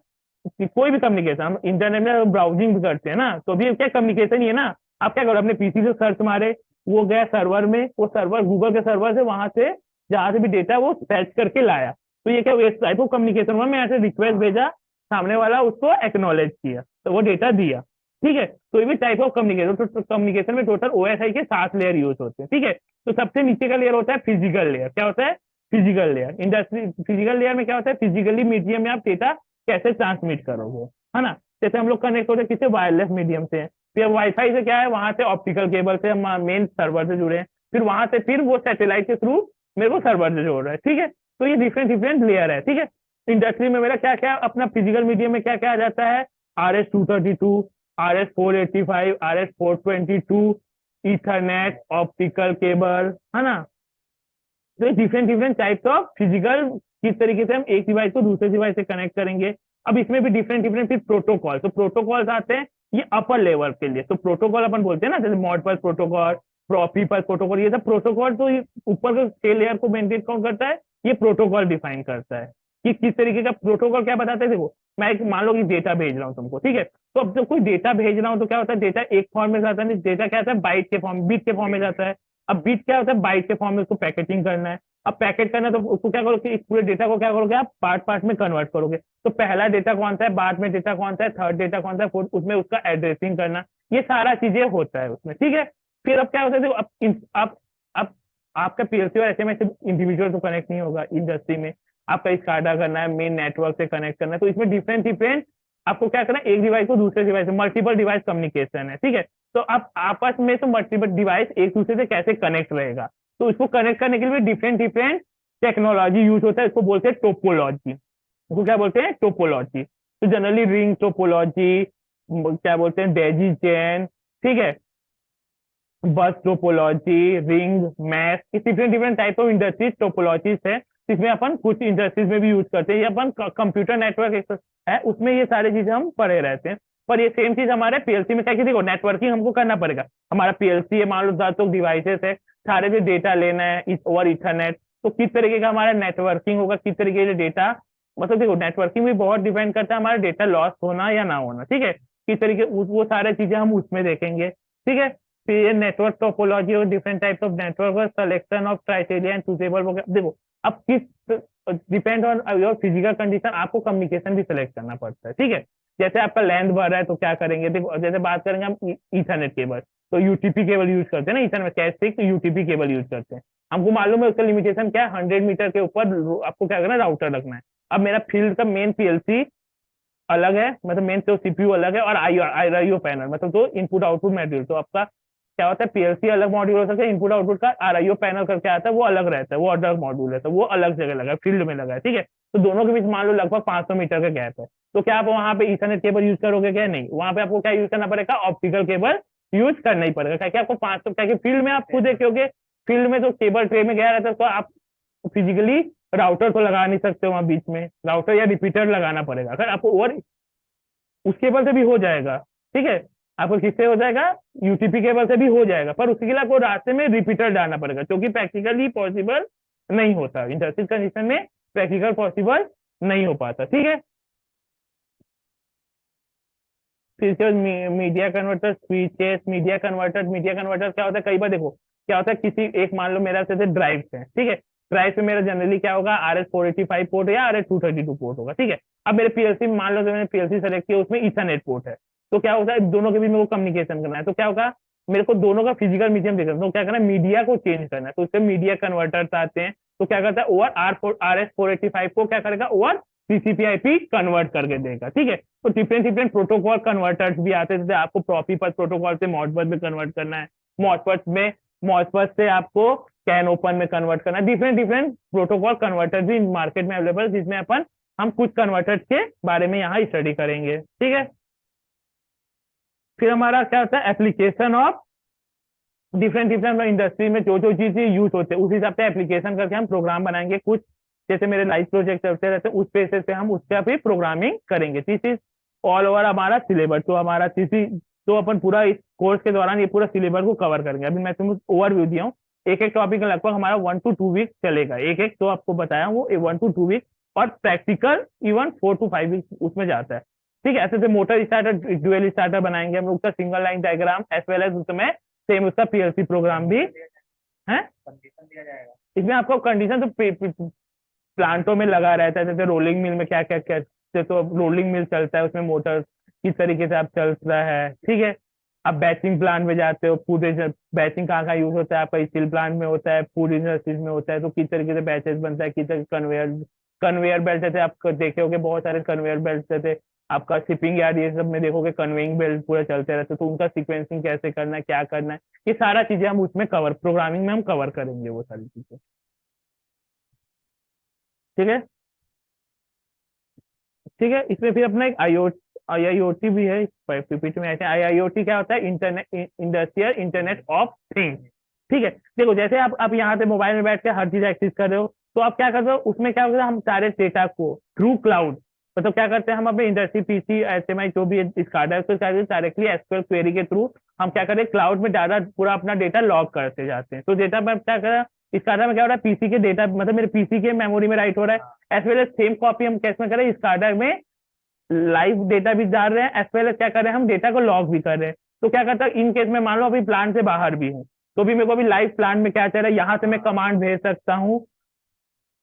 Speaker 1: कोई भी कम्युनिकेशन, हम इंटरनेट में ब्राउजिंग भी करते हैं ना, तो भी क्या कम्युनिकेशन ही है ना। आप क्या करो, अपने पीसी से सर्च मारे, वो गया सर्वर में, वो सर्वर गूगल के सर्वर से, वहां से जहां से भी डेटा वो फैच करके लाया, तो ये क्या इस टाइप ऑफ कम्युनिकेशन हुआ। मैं ऐसे रिक्वेस्ट भेजा, सामने वाला उसको एक्नॉलेज किया, तो वो डेटा दिया। ठीक है, तो ये भी टाइप ऑफ कम्युनिकेशन। तो कम्युनिकेशन में टोटल ओएसआई के 7 लेयर यूज होते हैं। ठीक है, तो सबसे नीचे का लेयर होता है फिजिकल लेयर। क्या होता है? Physical layer. Industry physical layer में क्या होता है, फिजिकली मीडियम में आप डेटा कैसे ट्रांसमिट करोगे, है ना। जैसे हम लोग कनेक्ट होते हैं किससे, वायरलेस मीडियम से। फिर वाईफाई से क्या है, वहां से ऑप्टिकल केबल से हम मेन सर्वर से जुड़े हैं, फिर वहां से फिर वो सैटेलाइट के थ्रू मेरे को सर्वर से जोड़ रहा है। ठीक है, तो ये डिफरेंट डिफरेंट लेयर है। ठीक है, इंडस्ट्री में मेरा क्या क्या अपना फिजिकल मीडियम में क्या क्या आ जाता है, RS-232, RS-485, RS-422, Ethernet, optical cable, है ना। तो ये different different types of physical, किस तरीके से हम एक डिवाइस को दूसरे डिवाइस से कनेक्ट करेंगे। अब इसमें भी डिफरेंट डिफरेंट फिर प्रोटोकॉल, तो प्रोटोकॉल्स आते हैं ये अपर लेवल के लिए। तो प्रोटोकॉल अपन बोलते हैं ना, जैसे मॉडबस प्रोटोकॉल, प्रोफिबस प्रोटोकॉल, ये सब प्रोटोकॉल तो ये ऊपर के स्केल लेयर को मेंटेन कौन करता है, ये प्रोटोकॉल डिफाइन करता है कि किस तरीके का प्रोटोकॉल क्या बताता है। देखो, मैं एक मान लो कि डेटा भेज रहा हूँ तुमको, ठीक है, तो अब जब कोई डेटा भेज रहा हूँ तो क्या होता है, डेटा एक फॉर्म में जाता है, डेटा क्या होता है, बाइट के फॉर्म, बिट के फॉर्म में जाता है। अब बिट क्या होता है, बाइट के फॉर्म में उसको पैकेजिंग करना है। अब पैकेट करना है तो उसको क्या करोगे, इस पूरे डेटा को क्या करोगे, आप पार्ट पार्ट में कन्वर्ट करोगे। तो पहला डेटा कौन सा है, बाद में डेटा कौन सा है, थर्ड डेटा कौन सा है, फोर्थ, उसमें उसका एड्रेसिंग करना, ये सारा चीजें होता है उसमें। ठीक है, फिर अब क्या होता है, देखो अब आपका पीएलसी और एसएमएस इंडिविजुअल तो कनेक्ट नहीं होगा इंडस्ट्री में, आपका स्काडा करना है, मेन नेटवर्क से कनेक्ट करना है, तो इसमें डिफरेंट डिफरेंट आपको क्या करना है, एक डिवाइस को दूसरे डिवाइस से, मल्टीपल डिवाइस कम्युनिकेशन है। ठीक है, तो आप आपस में तो मल्टीपल डिवाइस एक दूसरे से कैसे कनेक्ट रहेगा, तो इसको कनेक्ट करने के लिए डिफरेंट डिफरेंट टेक्नोलॉजी यूज होता है। इसको बोलते हैं टोपोलॉजी। इसको क्या बोलते हैं, टोपोलॉजी। तो जनरली रिंग टोपोलॉजी, क्या बोलते हैं, डेजी चेन, ठीक है, बस टोपोलॉजी, रिंग, मैश, इस different different type of industries topologies है, जिसमें अपन कुछ इंडस्ट्रीज में भी यूज करते हैं। ये अपन कंप्यूटर नेटवर्क है, उसमें ये सारी चीजें हम पढ़े रहते हैं। पर ये सेम चीज हमारे पीएलसी में क्या की, देखो नेटवर्किंग हमको करना पड़ेगा। हमारा पीएलसी है, मान लो 10 डिवाइसेस है, सारे से डेटा लेना है इस ओवर इथरनेट, तो किस तरीके का हमारा नेटवर्किंग होगा, किस तरीके से डेटा, मतलब देखो नेटवर्किंग भी बहुत डिपेंड करता है हमारा डेटा लॉस होना या ना होना। ठीक है, किस तरीके वो सारी चीजें हम उसमें देखेंगे। ठीक है, फिर ये नेटवर्क टोपोलॉजी और डिफरेंट टाइप्स ऑफ नेटवर्क और selection of criteria and suitable वगैरह। देखो अब किस depend on your physical condition आपको कम्युनिकेशन भी सिलेक्ट करना पड़ता है। ठीक है, जैसे आपका लैंड बढ़ रहा है तो क्या करेंगे, देखो जैसे बात करेंगे हम ईथरनेट केबल, तो यूटीपी केबल यूज करते हैं ना ईथरनेट, कैसे यूटीपी केबल यूज करते हैं। हमको मालूम है उसका लिमिटेशन क्या है, 100 मीटर के ऊपर आपको क्या करना है, राउटर रखना है। अब मेरा फील्ड का मेन पीएलसी अलग है, मतलब मेन तो सीपीयू अलग है, और आईओ पैनल मतलब तो इनपुट आउटपुट मॉड्यूल, तो आपका क्या होता है, पीएलसी अलग मॉड्यूल हो सकता है, इनपुट आउटपुट का आरआईओ पैनल करके आता है, वो अलग रहता है, वो अलग मॉड्यूल है, तो वो अलग जगह लगा है, फील्ड में लगा है। ठीक है, तो दोनों के बीच मान लो लगभग 500 मीटर का गैप है, तो क्या आप वहां पे ईथरनेट केबल यूज करोगे, क्या नहीं, वहां पे आपको क्या यूज करना पड़ेगा, ऑप्टिकल केबल यूज करना ही पड़ेगा। क्या आपको 500, क्या फील्ड में आप खुद देखोगे, फील्ड में तो केबल ट्रे में गया रहता है, तो आप फिजिकली राउटर तो लगा नहीं सकते वहां बीच में, राउटर या रिपीटर लगाना पड़ेगा। अगर आपको और उस केबल से भी हो जाएगा, ठीक है, आपको किससे हो जाएगा, यूटीपी केबल से भी हो जाएगा, पर उसके लिए आपको रास्ते में रिपीटर डालना पड़ेगा, जो कि प्रैक्टिकली पॉसिबल नहीं होता, इंडस्ट्रियल कंडीशन में प्रैक्टिकल पॉसिबल नहीं हो पाता। ठीक है, फिर से media converter, switches, media converter क्या होता है, कई बार देखो क्या होता है, किसी एक मान लो मेरा जैसे ड्राइव है, ठीक है, ड्राइव पे मेरा जनरली क्या होगा, RS-485 पोर्ट या RS-232 पोर्ट होगा। ठीक है, अब मेरे पीएलसी में मान लो जो मैंने पीएलसी सेलेक्ट किया उसमें ईथरनेट पोर्ट है, तो क्या होता है, दोनों के बीच में वो कम्युनिकेशन करना है, तो क्या होगा, मेरे को दोनों का फिजिकल मीडियम देखना है, तो क्या करना है, मीडिया को चेंज करना है, तो उससे मीडिया कन्वर्टर्स आते हैं, तो क्या करता है, ओवर RS-485 को क्या करेगा, ओवर TCP/IP कन्वर्ट करके देगा। ठीक है, तो डिफरेंट डिफरेंट प्रोटोकॉल कन्वर्टर्स भी आते हैं, जैसे आपको प्रोफिबस प्रोटोकॉल से मॉडबस में कन्वर्ट करना है, मॉडबस से आपको कैन ओपन में कन्वर्ट करना है, डिफरेंट डिफरेंट प्रोटोकॉल कन्वर्टर भी मार्केट में अवेलेबल, जिसमें हम कुछ कन्वर्टर्स के बारे में यहाँ स्टडी करेंगे। ठीक है, फिर हमारा क्या होता है, application of different different industry में जो जो चीजें यूज होते हैं उस हिसाब से एप्लीकेशन करके हम प्रोग्राम बनाएंगे। कुछ जैसे मेरे लाइव प्रोजेक्ट चलते रहते हैं उस बेसिस पे हम उसका भी प्रोग्रामिंग करेंगे। दिस इज ऑल ओवर हमारा सिलेबस, तो हमारा सीसी, तो अपन पूरा इस कोर्स के दौरान ये पूरा सिलेबस को कवर करेंगे। अभी मैं तुम्हें ओवरव्यू दिया हूँ, एक एक टॉपिक लगभग हमारा 1 to 2 वीक चलेगा, एक एक तो आपको बताया वो 1 to 2 वीक और प्रैक्टिकल इवन 4 to 5 उसमें जाता है। ठीक है, ऐसे से मोटर स्टार्टर ड्यूअल स्टार्टर बनाएंगे हम लोग, उसका single line diagram as well as उसमें सेम उसका पीएलसी प्रोग्राम भी है। इसमें आपको कंडीशन तो प्लांटों में लगा रहता है, जैसे रोलिंग मिल में क्या क्या क्या, जैसे तो रोलिंग मिल चलता है उसमें मोटर किस तरीके से आप चल रहा है। ठीक है, आप बैचिंग प्लांट में जाते हो, फूड बैचिंग कहाँ कहाँ यूज होता है, आपका स्टील प्लांट में होता है, फूड इंडस्ट्रीज में होता है, तो किस तरीके से बैचेस बनता है, किस तरीके कन्वेयर कन्वेयर बेल्ट जैसे आप देखे होगे, बहुत सारे कन्वेयर बेल्ट जैसे आपका शिपिंग यार्ड ये सब में देखोगे कन्वेइंग बेल्ट पूरा चलते रहते हैं, तो उनका सीक्वेंसिंग कैसे करना है, क्या करना है, ये सारा चीजें हम उसमें कवर प्रोग्रामिंग में हम कवर करेंगे वो सारी चीजें। ठीक है। ठीक है, इसमें फिर अपना एक आईआईओटी भी है पीपीटी में, ऐसे आईआईओटी क्या होता है, internet industrial internet of things. ठीक है, देखो जैसे आप यहाँ से मोबाइल में बैठ के हर चीज एक्सेस कर रहे हो, तो आप क्या करते हो उसमें क्या होता है, हम सारे डेटा को थ्रू क्लाउड, मतलब क्या करते हैं हम अपने इंडस्ट्री पीसी एसएमआई जो भी स्काडा है उसको डायरेक्टली एसक्यूएल क्वेरी के थ्रू हम क्या करें, क्लाउड में डाटा पूरा अपना डेटा लॉग करते जाते हैं। तो डेटा में क्या करें, स्काडा में क्या हो रहा है, पीसी के डेटा मतलब मेरे पीसी के मेमोरी में राइट हो रहा है, as well as same copy हम कैसे में करें, स्काडा में लाइव डेटा भी डाल रहे हैं, एज वेल एज क्या कर रहे हैं, हम डेटा को लॉग भी कर रहे हैं। तो क्या करता है, इन केस में मान लो अभी प्लांट से बाहर भी हूँ, तो भी मेरे को अभी लाइव प्लांट में क्या चल रहा है, यहाँ से मैं कमांड भेज सकता हूँ।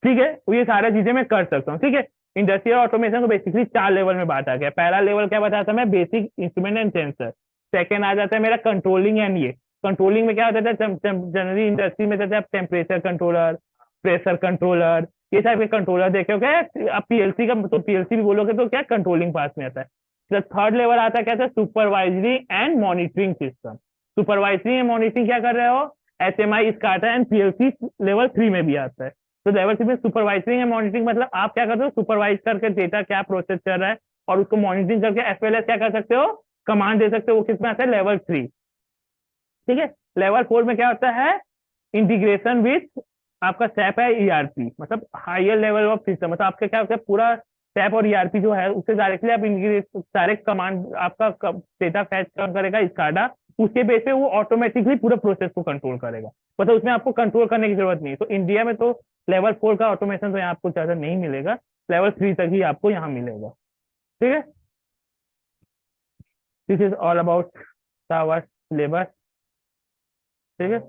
Speaker 1: ठीक है, तो ये सारी चीजें मैं कर सकता हूँ। ठीक है, इंडस्ट्रियल ऑटोमेशन को बेसिकली 4 लेवल में बांटा गया। पहला लेवल क्या बताया था मैं, basic instrument and sensor. Second आ जाता है मेरा कंट्रोलिंग एंड ये, कंट्रोलिंग में क्या होता है, जनरली इंडस्ट्री में जैसे आप टेम्परेचर कंट्रोलर, प्रेशर कंट्रोलर, ये टाइप के कंट्रोलर देखे हो क्या, आप पीएलसी का तो पीएलसी भी बोलोगे तो क्या कंट्रोलिंग पास में आता है। तो थर्ड लेवल आता है क्या था, supervisory and monitoring system. Supervisory and monitoring क्या कर रहे हो, HMI SCADA and PLC level 3 में भी आता है। तो लेवल 3 में सुपरवाइजरी एंड मॉनिटरिंग मतलब आप क्या करते हो, सुपरवाइज करके डेटा क्या प्रोसेस कर रहा है और उसको मॉनिटरिंग करके एज वेल एज क्या कर सकते हो, कमांड दे सकते हो, वो किस में आता है, लेवल 3। ठीक है, लेवल 4 में क्या होता है, इंटीग्रेशन विथ आपका सैप है ईआरपी, मतलब हायर लेवल ऑफ सिस्टम, मतलब आपका क्या होता है पूरा सैप और ईआरपी जो है उससे डायरेक्टली आप इंटीग्रेट डायरेक्ट कमांड आपका डेटा फैच करेगा स्काडा, उसके बेस पे वो ऑटोमेटिकली पूरा प्रोसेस को कंट्रोल करेगा, मतलब उसमें आपको कंट्रोल करने की जरूरत नहीं है। तो इंडिया में तो लेवल 4 का ऑटोमेशन तो यहाँ आपको ज्यादा नहीं मिलेगा, लेवल 3 तक ही आपको यहाँ मिलेगा। ठीक है, this is all about our syllabus. ठीक है।